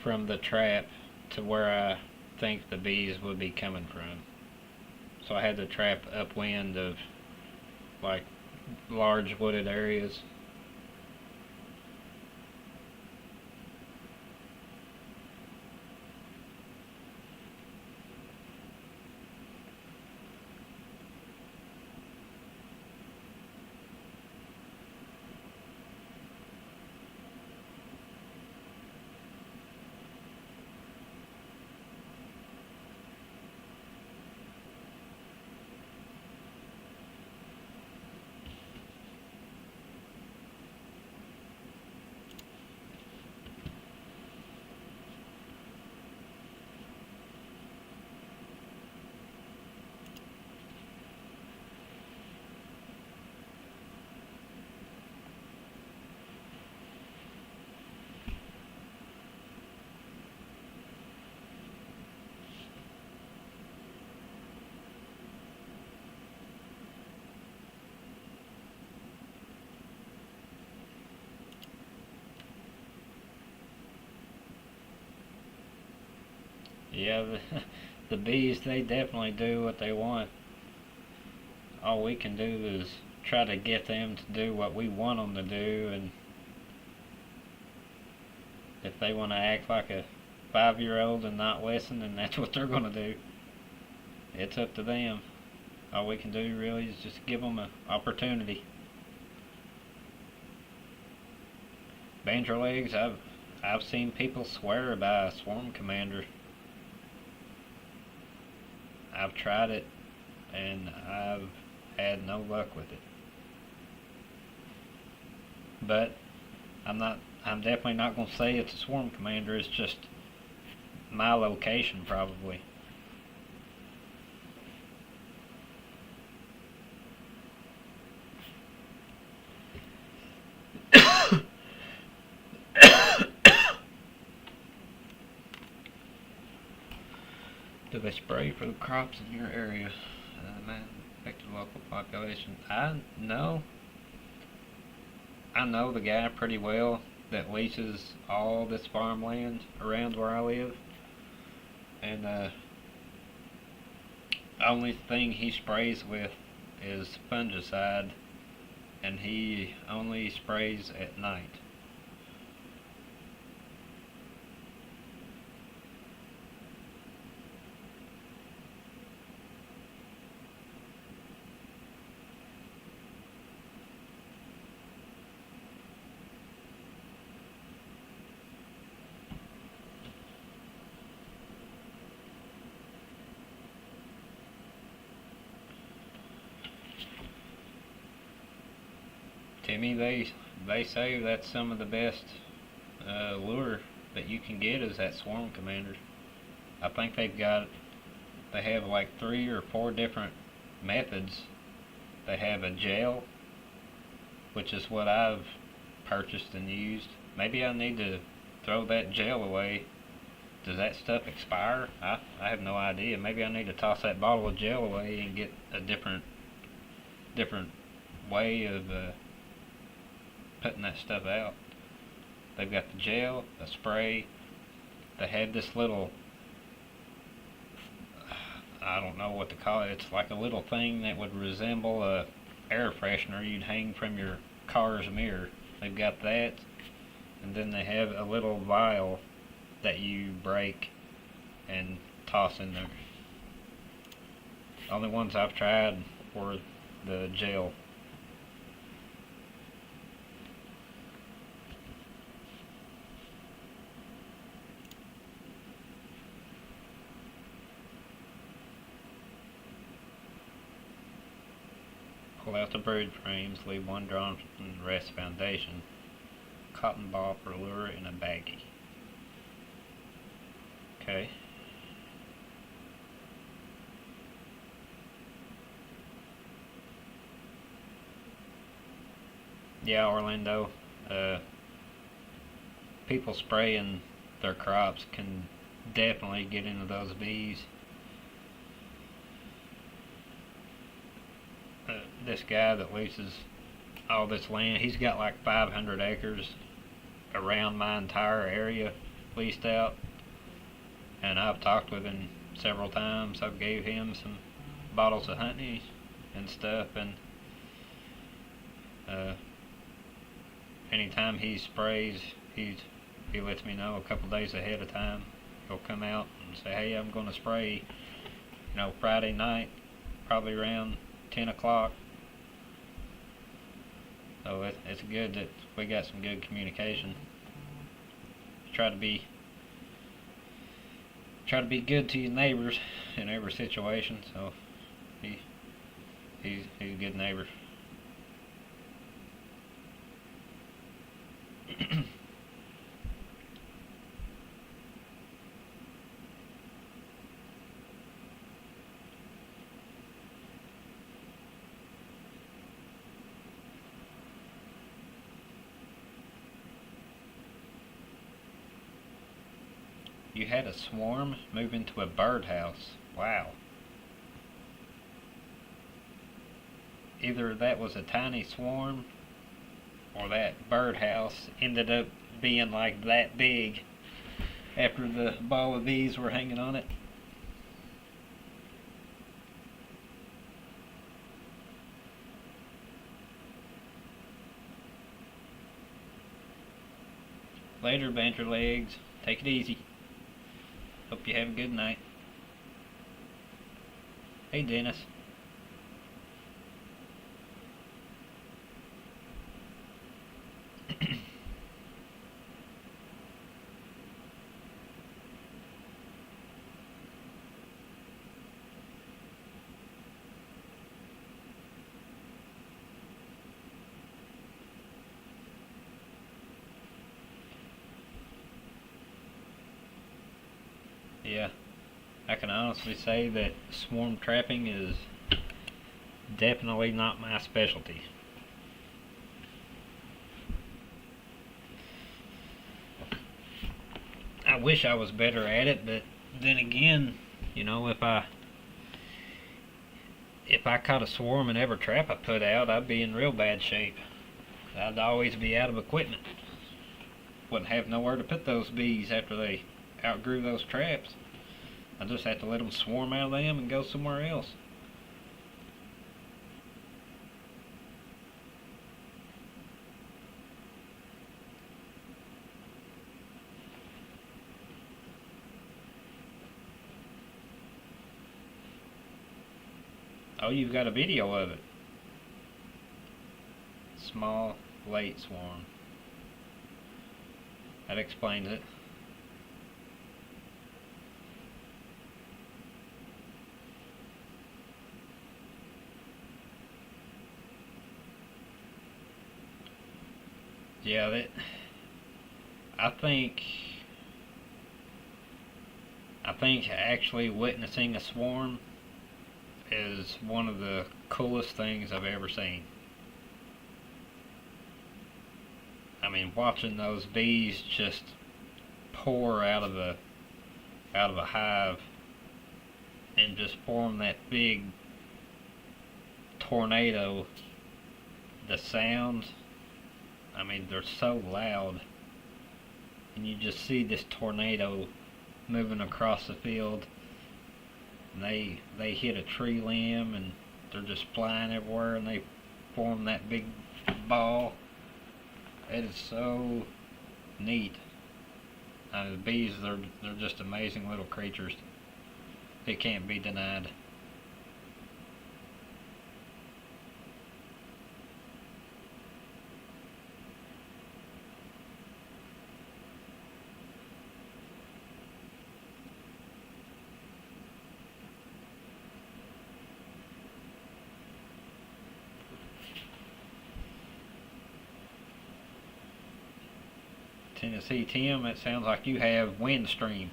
from the trap to where I think the bees would be coming from. So I had the trap upwind of like large wooded areas. Yeah, the bees, they definitely do what they want. All we can do is try to get them to do what we want them to do, and if they want to act like a 5-year-old and not listen, then that's what they're going to do. It's up to them. All we can do really is just give them an opportunity. Banjo legs, I've seen people swear by a swarm commander. I've tried it and I've had no luck with it. But I'm definitely not going to say it's a swarm commander. It's just my location, probably. Do they spray for the crops in your area? Man, affect the local population. I know the guy pretty well that leases all this farmland around where I live, and only thing he sprays with is fungicide, and he only sprays at night. Timmy, they say that's some of the best lure that you can get is that swarm commander. I think they have like 3 or 4 different methods. They have a gel, which is what I've purchased and used. Maybe I need to throw that gel away. Does that stuff expire? I have no idea. Maybe I need to toss that bottle of gel away and get a different way of putting that stuff out. They've got the gel, the spray. They have this little, I don't know what to call it. It's like a little thing that would resemble a air freshener you'd hang from your car's mirror. They've got that, and then they have a little vial that you break and toss in there. The only ones I've tried were the gel. Pull out the brood frames, leave one drawn from the rest foundation. Cotton ball for lure in a baggie. Okay. Yeah, Orlando. People spraying their crops can definitely get into those bees. This guy that leases all this land, he's got like 500 acres around my entire area leased out, and I've talked with him several times. I've gave him some bottles of honey and stuff, and anytime he sprays, he lets me know a couple days ahead of time. He'll come out and say, hey, I'm going to spray, Friday night, probably around 10 o'clock. So it's good that we got some good communication. Try to be good to your neighbors in every situation. So he's a good neighbor. You had a swarm move into a birdhouse. Wow. Either that was a tiny swarm, or that birdhouse ended up being like that big. after the ball of bees were hanging on it. Later, banter legs. Take it easy. Hope you have a good night. Hey, Dennis. Yeah, I can honestly say that swarm trapping is definitely not my specialty. I wish I was better at it, but then again, you know, if I caught a swarm in every trap I put out, I'd be in real bad shape. I'd always be out of equipment. Wouldn't have nowhere to put those bees after they outgrew those traps. I just have to let them swarm out of them and go somewhere else. Oh, you've got a video of it. Small, late swarm. That explains it. Yeah, I think I think actually witnessing a swarm is one of the coolest things I've ever seen. I mean, watching those bees just pour out of a hive and just form that big tornado. The sounds, I mean, they're so loud, and you just see this tornado moving across the field, and they hit a tree limb, and they're just flying everywhere, and they form that big ball. It is so neat. The bees, they're just amazing little creatures. It can't be denied. Tennessee Tim, it sounds like you have Windstream.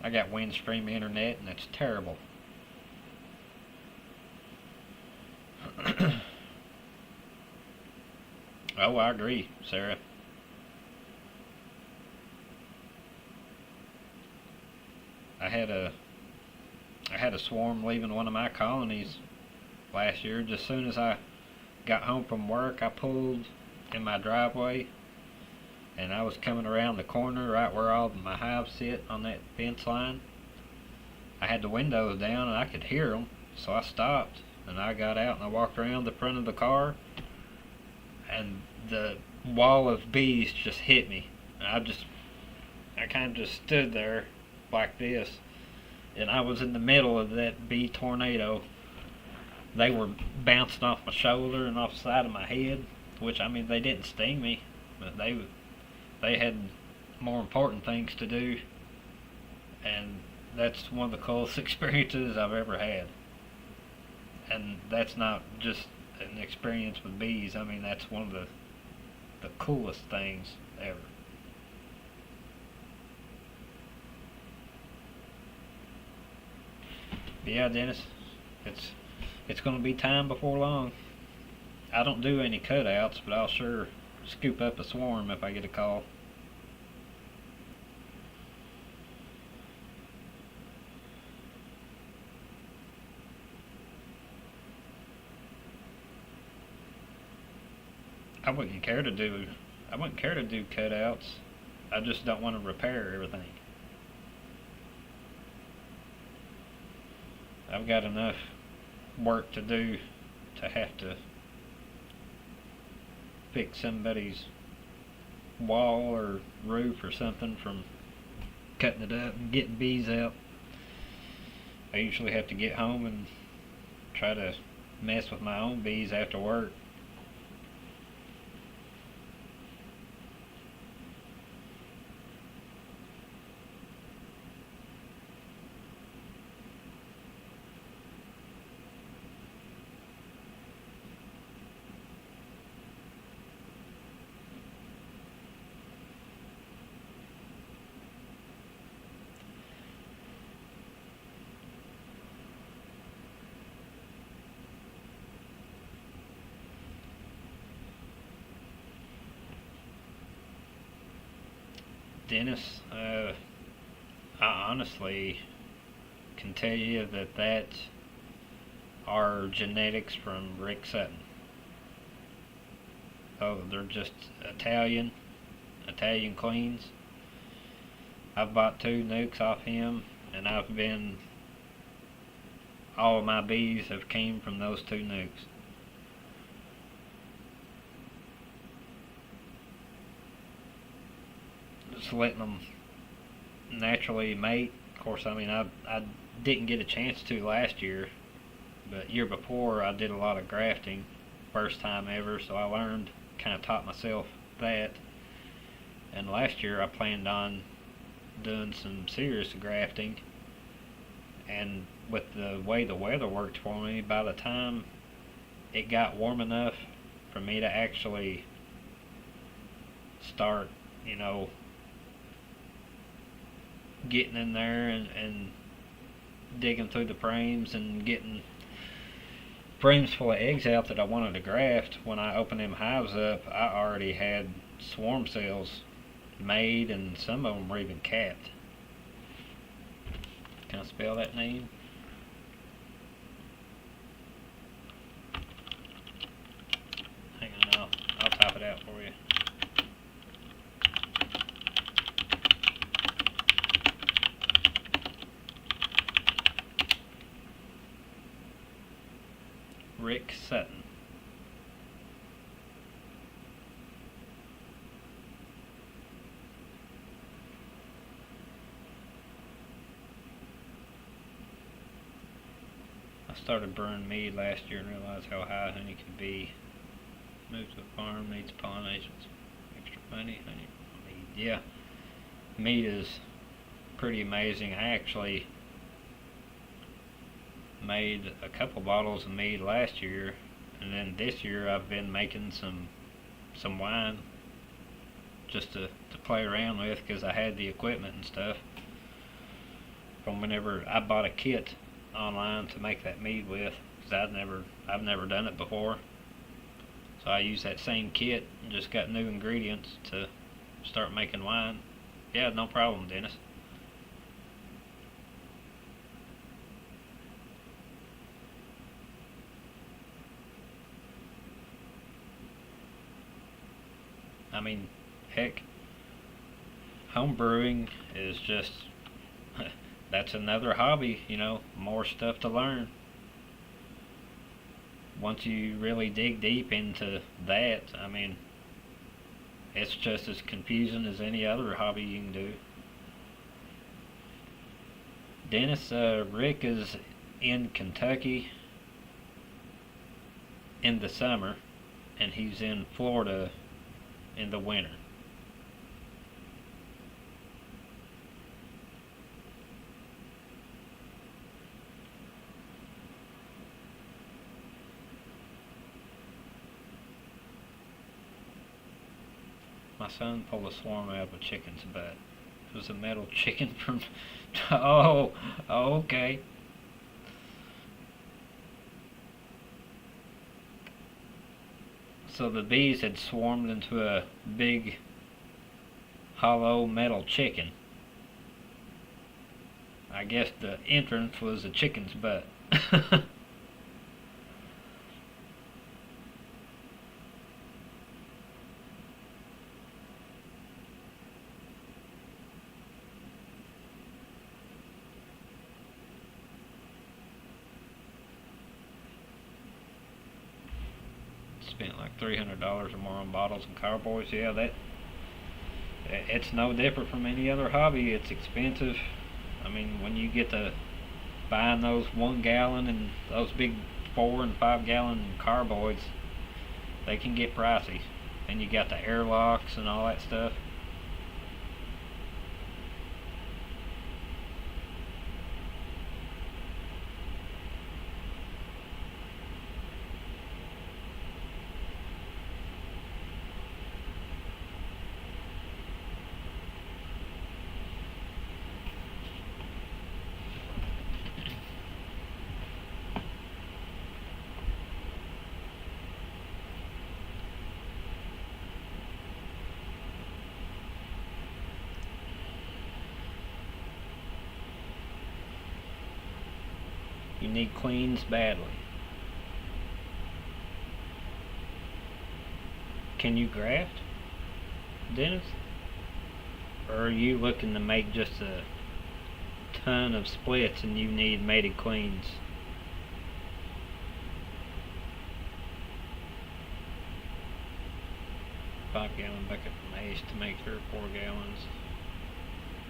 I got Windstream internet and it's terrible. Oh, I agree, Sarah. I had a I had a swarm leaving one of my colonies last year. Just as soon as I got home from work, I pulled in my driveway, and I was coming around the corner right where all my hives sit on that fence line. I had the windows down and I could hear them, so I stopped and I got out and I walked around the front of the car, and the wall of bees just hit me. And I kind of just stood there like this, and I was in the middle of that bee tornado. They were bouncing off my shoulder and off the side of my head, which, I mean, they didn't sting me, but they had more important things to do, and that's one of the coolest experiences I've ever had. And that's not just an experience with bees. I mean, that's one of the coolest things ever. But yeah, Dennis, it's going to be time before long. I don't do any cutouts, but I'll sure scoop up a swarm if I get a call. I wouldn't care to do I wouldn't care to do cutouts. I just don't want to repair everything. I've got enough work to do to have to fix somebody's wall or roof or something from cutting it up and getting bees out. I usually have to get home and try to mess with my own bees after work. Dennis, I honestly can tell you that are genetics from Rick Sutton. Oh, they're just Italian queens. I've bought 2 nukes off him, and all of my bees have came from those 2 nukes. Just letting them naturally mate. Of course, I mean, I didn't get a chance to last year, but year before I did a lot of grafting, first time ever, so I learned, kind of taught myself that. And last year I planned on doing some serious grafting, and with the way the weather worked for me, by the time it got warm enough for me to actually start, getting in there and digging through the frames and getting frames full of eggs out that I wanted to graft, when I opened them hives up, I already had swarm cells made, and some of them were even capped. Can I spell that name? Hang on, I'll type it out for you. Rick Sutton. I started brewing mead last year and realized how high honey can be. Moved to a farm, needs pollination. Extra honey. Mead. Yeah, mead is pretty amazing. I actually made a couple bottles of mead last year, and then this year I've been making some wine just to play around with, because I had the equipment and stuff from whenever I bought a kit online to make that mead with, because I've never done it before. So I used that same kit and just got new ingredients to start making wine. Yeah, no problem, Dennis. I mean, heck, home brewing is just, that's another hobby, more stuff to learn. Once you really dig deep into that, I mean, it's just as confusing as any other hobby you can do. Dennis, Rick is in Kentucky in the summer, and he's in Florida in the winter. My son pulled a swarm out of a chicken's butt. It was a metal chicken from... Oh, okay. So the bees had swarmed into a big hollow metal chicken. I guess the entrance was a chicken's butt. spent like $300 or more on bottles and carboys. Yeah, it's no different from any other hobby. It's expensive. I mean, when you get to buying those 1 gallon and those big 4 and 5 gallon carboys, they can get pricey. And you got the airlocks and all that stuff. You need queens badly. Can you graft, Dennis? Or are you looking to make just a ton of splits and you need mated queens? $5-gallon bucket mace to make 3 or 4 gallons.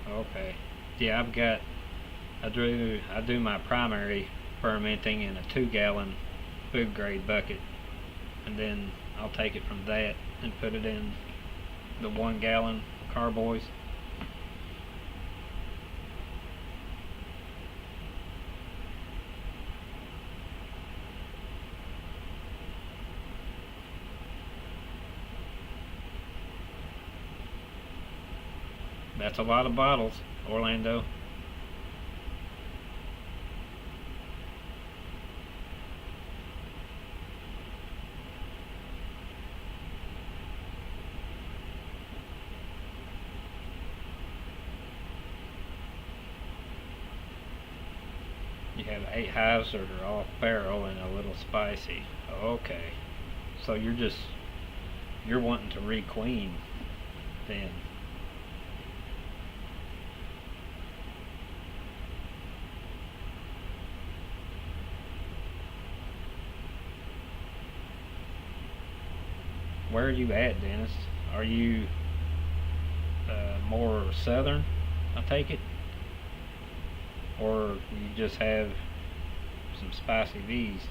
Okay. Yeah, I do my primary fermenting in a 2-gallon food grade bucket, and then I'll take it from that and put it in the 1-gallon carboys. That's a lot of bottles, Orlando. You have 8 hives that are all feral and a little spicy. Okay. So you're wanting to requeen then. Where are you at, Dennis? Are you more southern, I take it? Or you just have some spicy V's?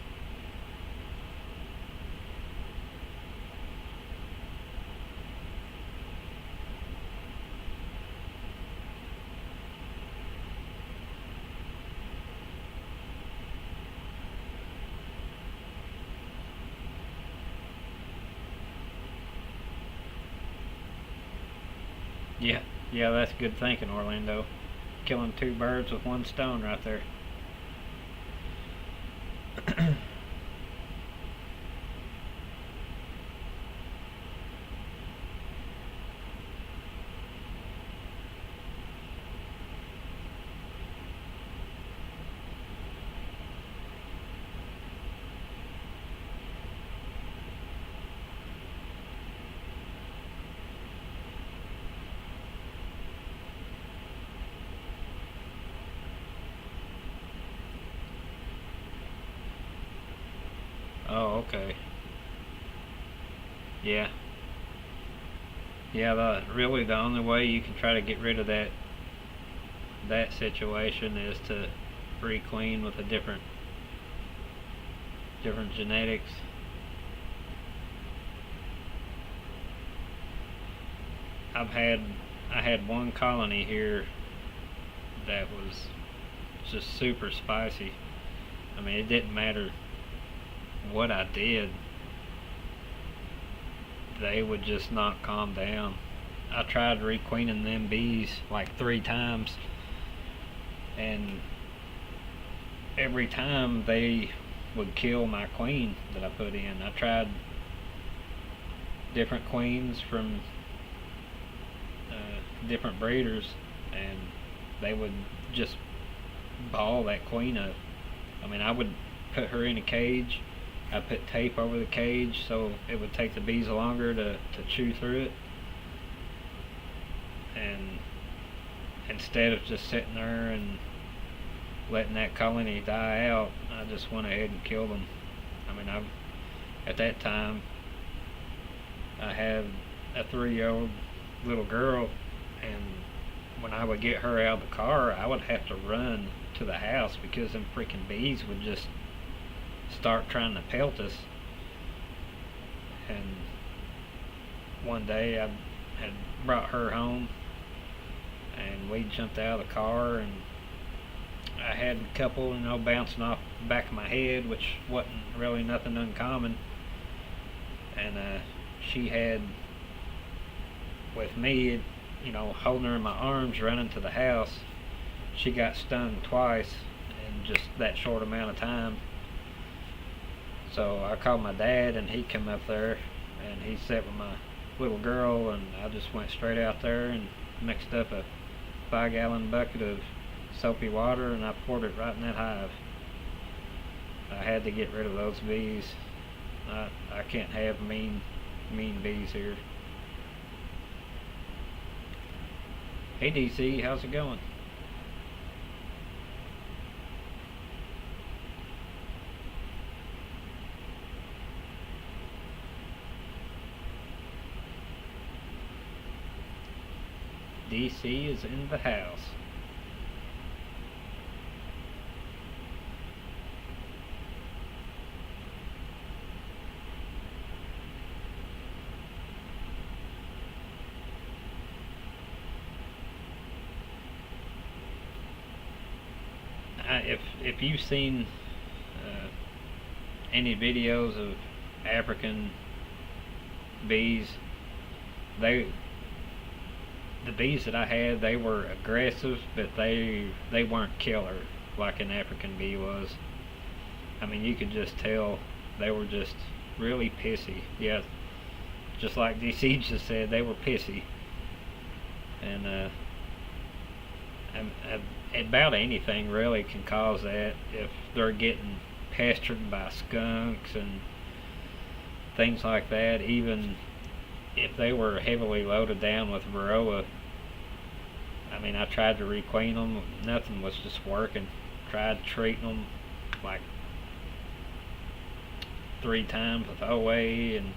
Yeah, that's good thinking, Orlando. Killing 2 birds with 1 stone right there. Oh, okay. Yeah. Yeah, really the only way you can try to get rid of that situation is to requeen with a different genetics. I had one colony here that was just super spicy. I mean, it didn't matter what I did, they would just not calm down. I tried requeening them bees like 3 times, and every time they would kill my queen that I put in. I tried different queens from different breeders, and they would just ball that queen up. I mean, I would put her in a cage. I put tape over the cage so it would take the bees longer to chew through it. And instead of just sitting there and letting that colony die out, I just went ahead and killed them. I mean, at that time, I had a 3-year-old little girl, and when I would get her out of the car, I would have to run to the house because them freaking bees would just start trying to pelt us. And one day I had brought her home, and we jumped out of the car, and I had a couple, bouncing off the back of my head, which wasn't really nothing uncommon. And she had, with me, holding her in my arms, running to the house, she got stung twice in just that short amount of time. So I called my dad, and he come up there, and he sat with my little girl, and I just went straight out there and mixed up a 5-gallon bucket of soapy water, and I poured it right in that hive. I had to get rid of those bees. I can't have mean bees here. Hey DC, how's it going? DC is in the house. If you've seen any videos of African bees, the bees that I had, they were aggressive, but they weren't killer like an African bee was. I mean, you could just tell they were just really pissy. Yeah, just like DC just said, they were pissy. And about anything really can cause that if they're getting pestered by skunks and things like that. Even if they were heavily loaded down with Varroa, I mean, I tried to requeen them, nothing was just working. Tried treating them like 3 times with OA, and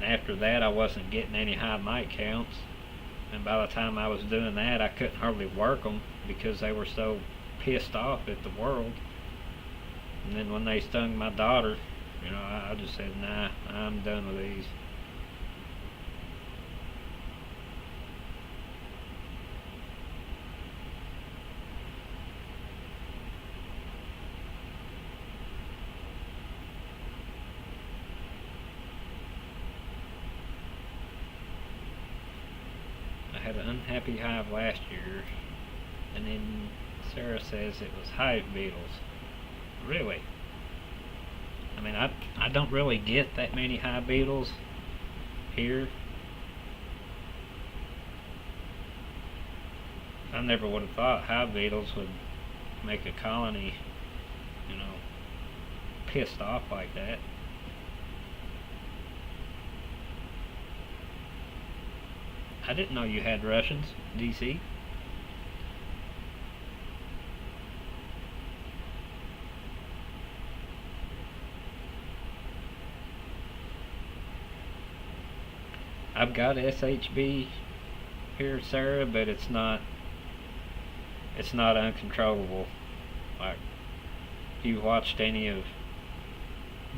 after that I wasn't getting any high mite counts. And by the time I was doing that, I couldn't hardly work them because they were so pissed off at the world. And then when they stung my daughter, I just said, nah, I'm done with these. I had an unhappy hive last year, and then Sarah says it was hive beetles. Really? I mean, I don't really get that many hive beetles here. I never would have thought hive beetles would make a colony, pissed off like that. I didn't know you had Russians, DC. I've got SHB here, Sarah, but it's not uncontrollable. Like, if you watched any of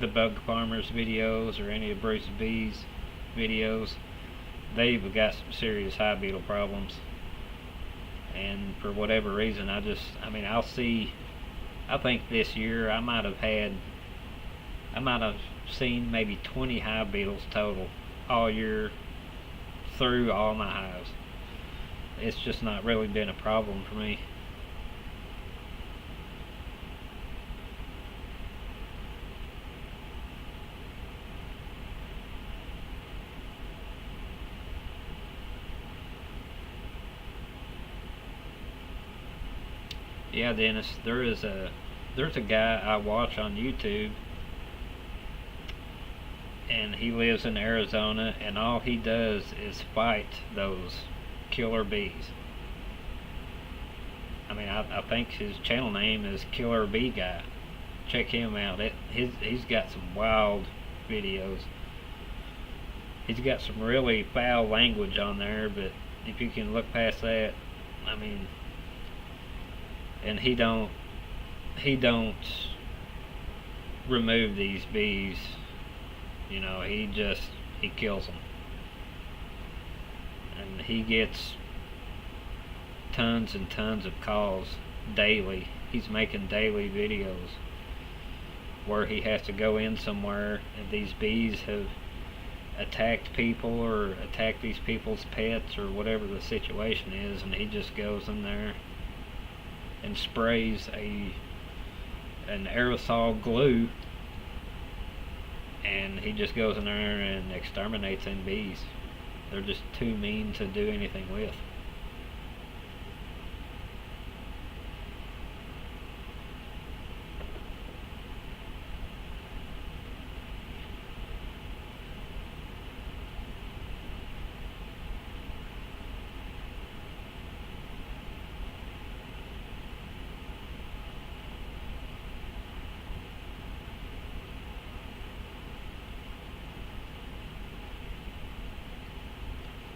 the Bug Farmers videos or any of Bruce B's videos, they've got some serious hive beetle problems. And for whatever reason, I'll see, I think this year I might have seen maybe 20 hive beetles total all year through all my hives. It's just not really been a problem for me. Yeah, Dennis, there's a guy I watch on YouTube, and he lives in Arizona, and all he does is fight those killer bees. I mean, I think his channel name is Killer Bee Guy. Check him out. He's got some wild videos. he's got some really foul language on there, but if you can look past that, I mean, and he don't remove these bees, you know, he kills them. And he gets tons and tons of calls daily. He's making daily videos where he has to go in somewhere and these bees have attacked people or attacked these people's pets or whatever the situation is, and he just goes in there and sprays an aerosol glue, and he just goes in there and exterminates them bees. They're just too mean to do anything with.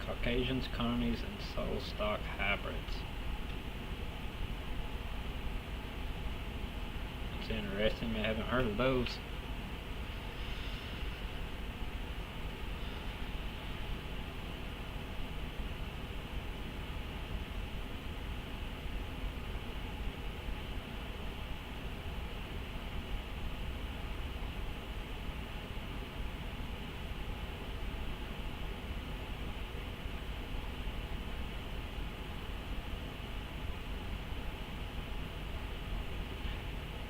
Caucasians, carnies, and soul stock hybrids. It's interesting. I haven't heard of those.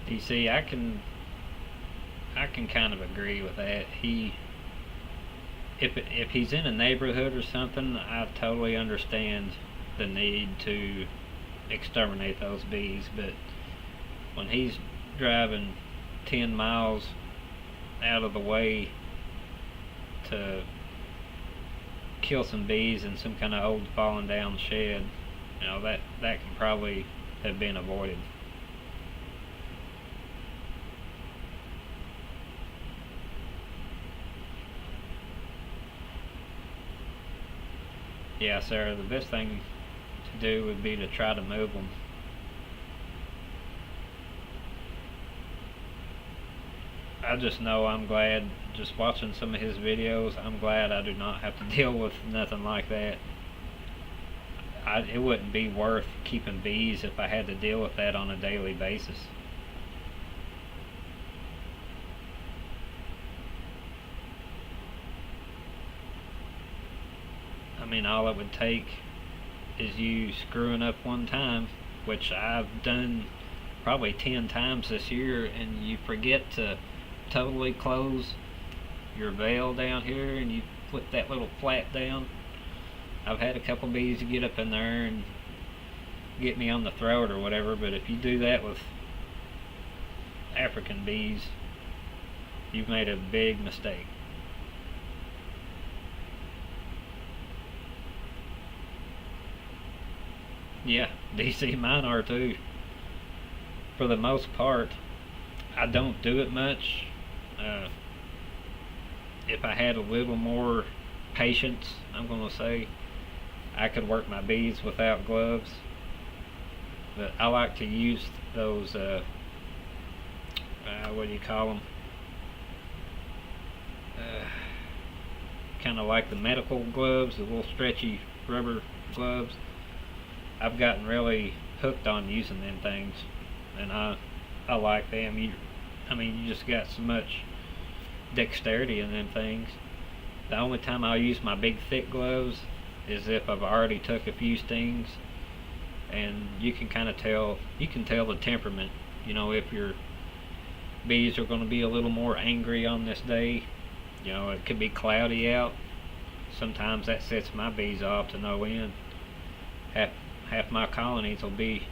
You see, I can kind of agree with that. If he's in a neighborhood or something, I totally understand the need to exterminate those bees. But when he's driving 10 miles out of the way to kill some bees in some kind of old fallen down shed, you know, that can probably have been avoided. Yeah, Sarah, the best thing to do would be to try to move them. I just know I'm glad, just watching some of his videos, I'm glad I do not have to deal with nothing like that. It wouldn't be worth keeping bees if I had to deal with that on a daily basis. I mean, all it would take is you screwing up one time, which I've done probably 10 times this year, and you forget to totally close your veil down here and you flip that little flap down. I've had a couple bees get up in there and get me on the throat or whatever, but if you do that with African bees, you've made a big mistake. Yeah, DC, mine are too. For the most part, I don't do it much. If I had a little more patience, I'm going to say, I could work my bees without gloves. But I like to use those, what do you call them? Kind of like the medical gloves, the little stretchy rubber gloves. I've gotten really hooked on using them things, and I like them. You just got so much dexterity in them things. The only time I'll use my big thick gloves is if I've already took a few stings, and you can kind of tell. You can tell the temperament. You know, if your bees are going to be a little more angry on this day. You know, it could be cloudy out. Sometimes that sets my bees off to no end. Half my colonies will be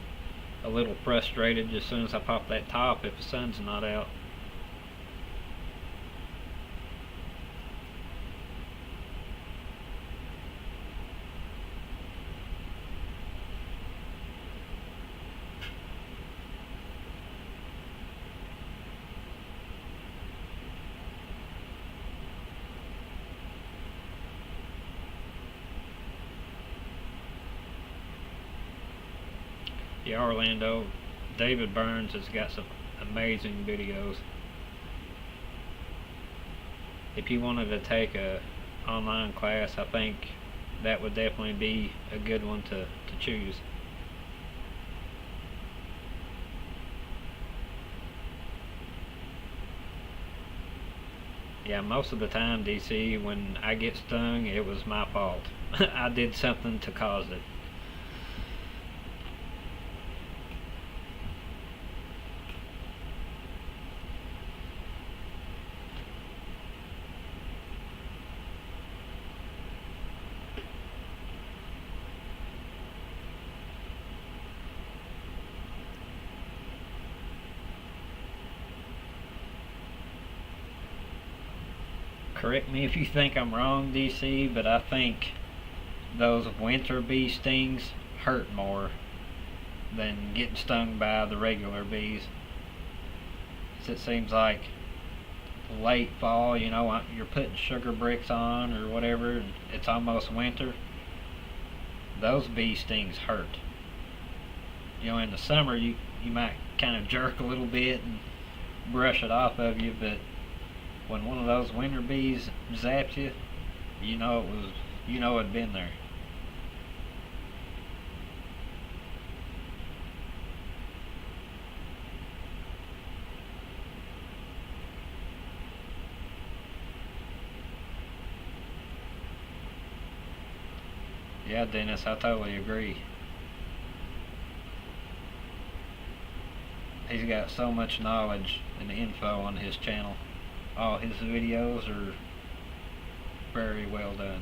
a little frustrated just as soon as I pop that top if the sun's not out. Yeah, Orlando, David Burns has got some amazing videos. If you wanted to take a online class, I think that would definitely be a good one to choose. Yeah, most of the time, DC, when I get stung, it was my fault. I did something to cause it. Correct me if you think I'm wrong, DC, but I think those winter bee stings hurt more than getting stung by the regular bees. It seems like late fall, you're putting sugar bricks on or whatever, and it's almost winter. Those bee stings hurt. In the summer you might kind of jerk a little bit and brush it off of you, but when one of those winter bees zaps you, it'd been there. Yeah, Dennis, I totally agree. He's got so much knowledge and info on his channel. All his videos are very well done.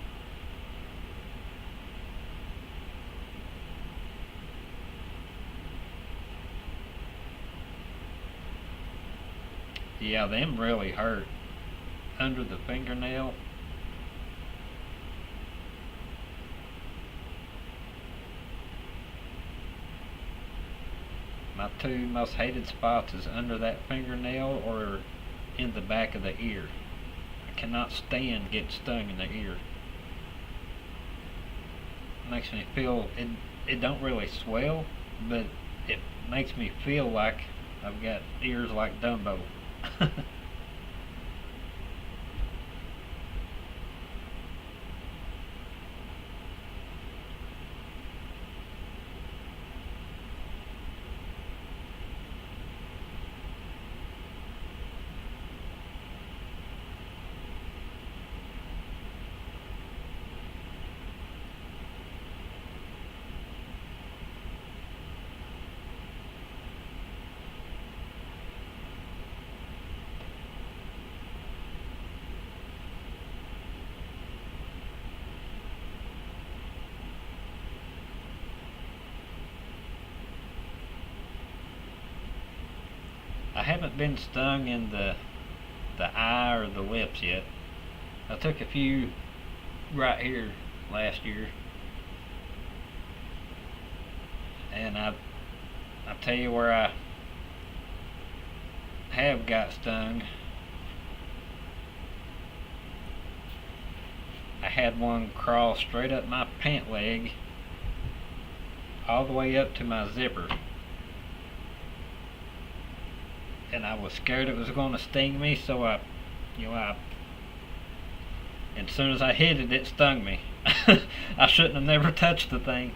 Yeah, them really hurt. Under the fingernail. My two most hated spots is under that fingernail or in the back of the ear. I cannot stand getting stung in the ear. It makes me feel, it don't really swell, but it makes me feel like I've got ears like Dumbo. I haven't been stung in the eye or the lips yet. I took a few right here last year, and I tell you where I have got stung. I had one crawl straight up my pant leg all the way up to my zipper, and I was scared it was going to sting me, so I and as soon as I hit it, it stung me. I shouldn't have never touched the thing.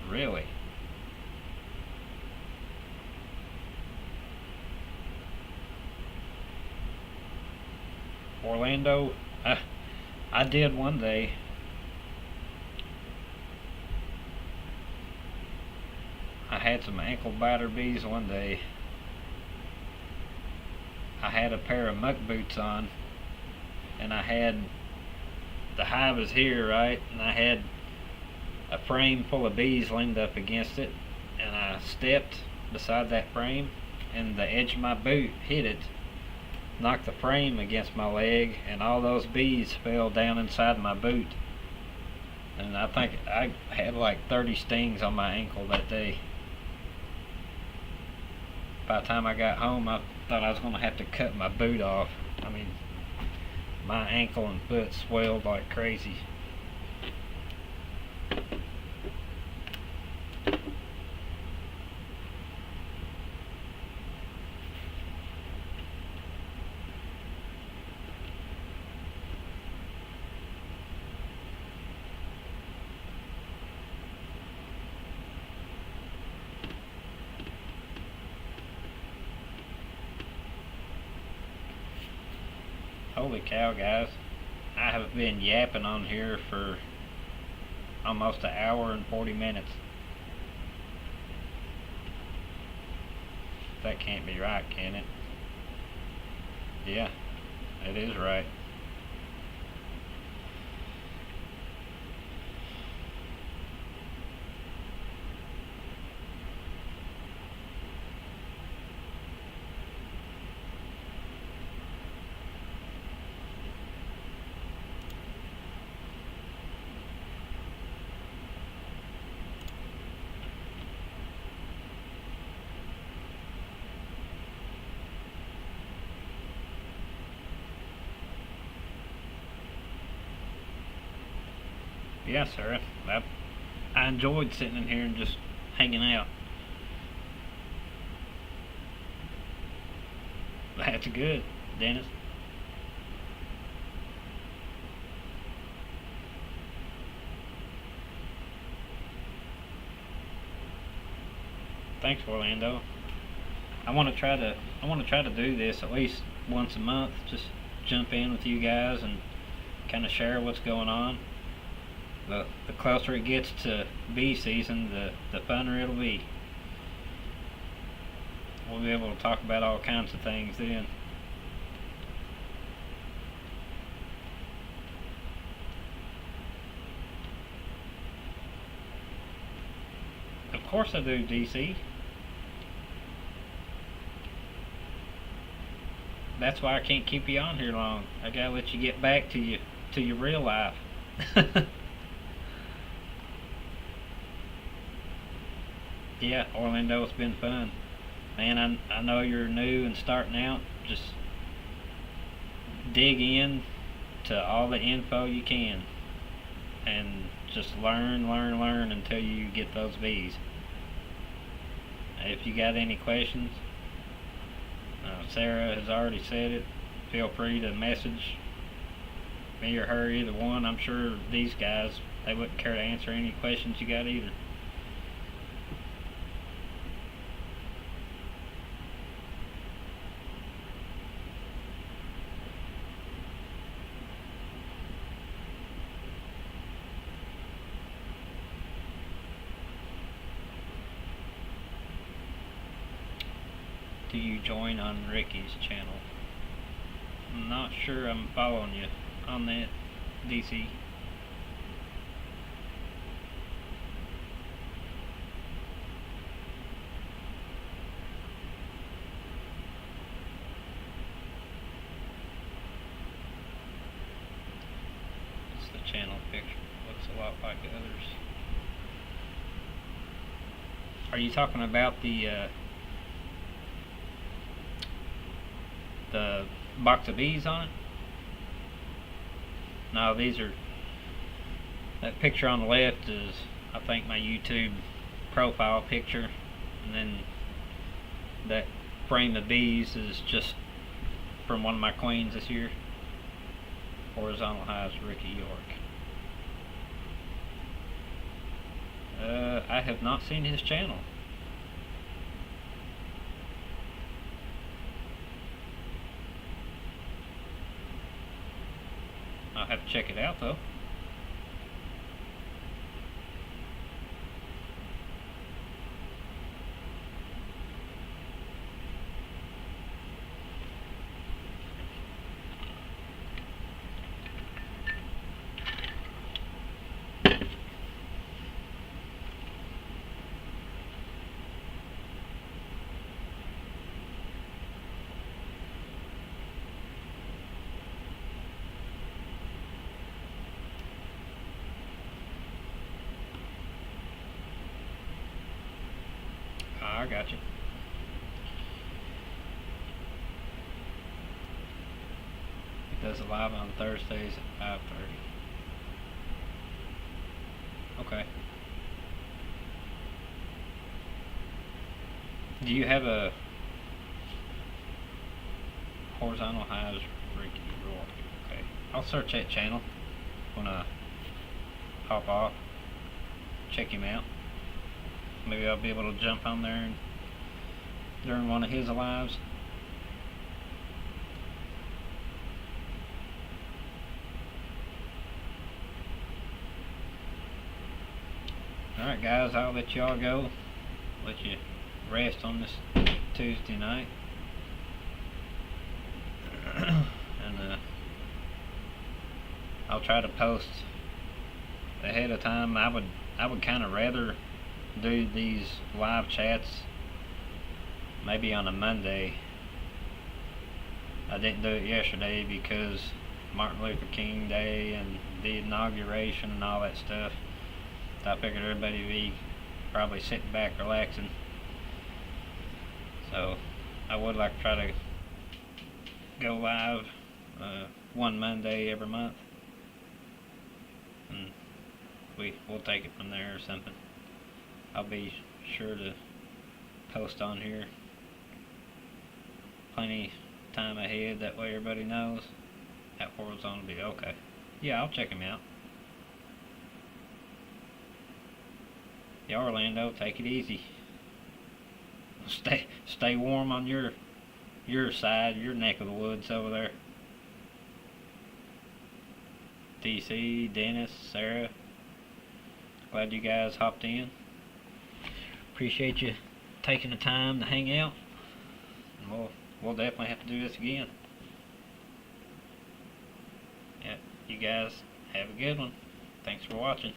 Really? Orlando, I did one day. I had some ankle biter bees one day. I had a pair of muck boots on, and I had the hive is here, right? And I had a frame full of bees leaned up against it, and I stepped beside that frame, and the edge of my boot hit it, knocked the frame against my leg, and all those bees fell down inside my boot. And I think I had like 30 stings on my ankle that day. By the time I got home, I thought I was going to have to cut my boot off. I mean, my ankle and foot swelled like crazy. Holy cow, guys. I have been yapping on here for almost an hour and 40 minutes. That can't be right, can it? Yeah, it is right. Yes, sir. I enjoyed sitting in here and just hanging out. That's good, Dennis. Thanks, Orlando. I want to try to do this at least once a month. Just jump in with you guys and kind of share what's going on. The closer it gets to bee season, the funner it'll be. We'll be able to talk about all kinds of things then. Of course I do, DC. That's why I can't keep you on here long. I gotta let you get back to your real life. Yeah, Orlando, it's been fun. Man, I know you're new and starting out. Just dig in to all the info you can. And just learn until you get those bees. If you got any questions, Sarah has already said it. Feel free to message me or her, either one. I'm sure these guys, they wouldn't care to answer any questions you got either. Do you join on Ricky's channel? I'm not sure I'm following you on that, DC. It's the channel picture. Looks a lot like the others. Are you talking about the box of bees on it? No, these are, that picture on the left is, I think, my YouTube profile picture, and then that frame of bees is just from one of my queens this year. Horizontal Hives, Ricky York. I have not seen his channel. I'll have to check it out though. I got you. He does a live on Thursdays at 5:30. Okay. Do you have a horizontal hives Ricky Rourke? Okay. I'll search that channel when I hop off. Check him out. Maybe I'll be able to jump on there and during one of his lives. Alright guys, I'll let y'all go. Let you rest on this Tuesday night. And I'll try to post ahead of time. I would kind of rather do these live chats maybe on a Monday. I didn't do it yesterday because Martin Luther King Day and the inauguration and all that stuff. I figured everybody would be probably sitting back relaxing. So I would like to try to go live one Monday every month, and we'll take it from there or something. I'll be sure to post on here plenty time ahead, that way everybody knows that horizontal will be okay. Yeah, I'll check him out. Yeah, Orlando, take it easy. Stay warm on your side, your neck of the woods over there. DC, Dennis, Sarah, glad you guys hopped in. Appreciate you taking the time to hang out. And we'll definitely have to do this again. Yeah, you guys have a good one. Thanks for watching.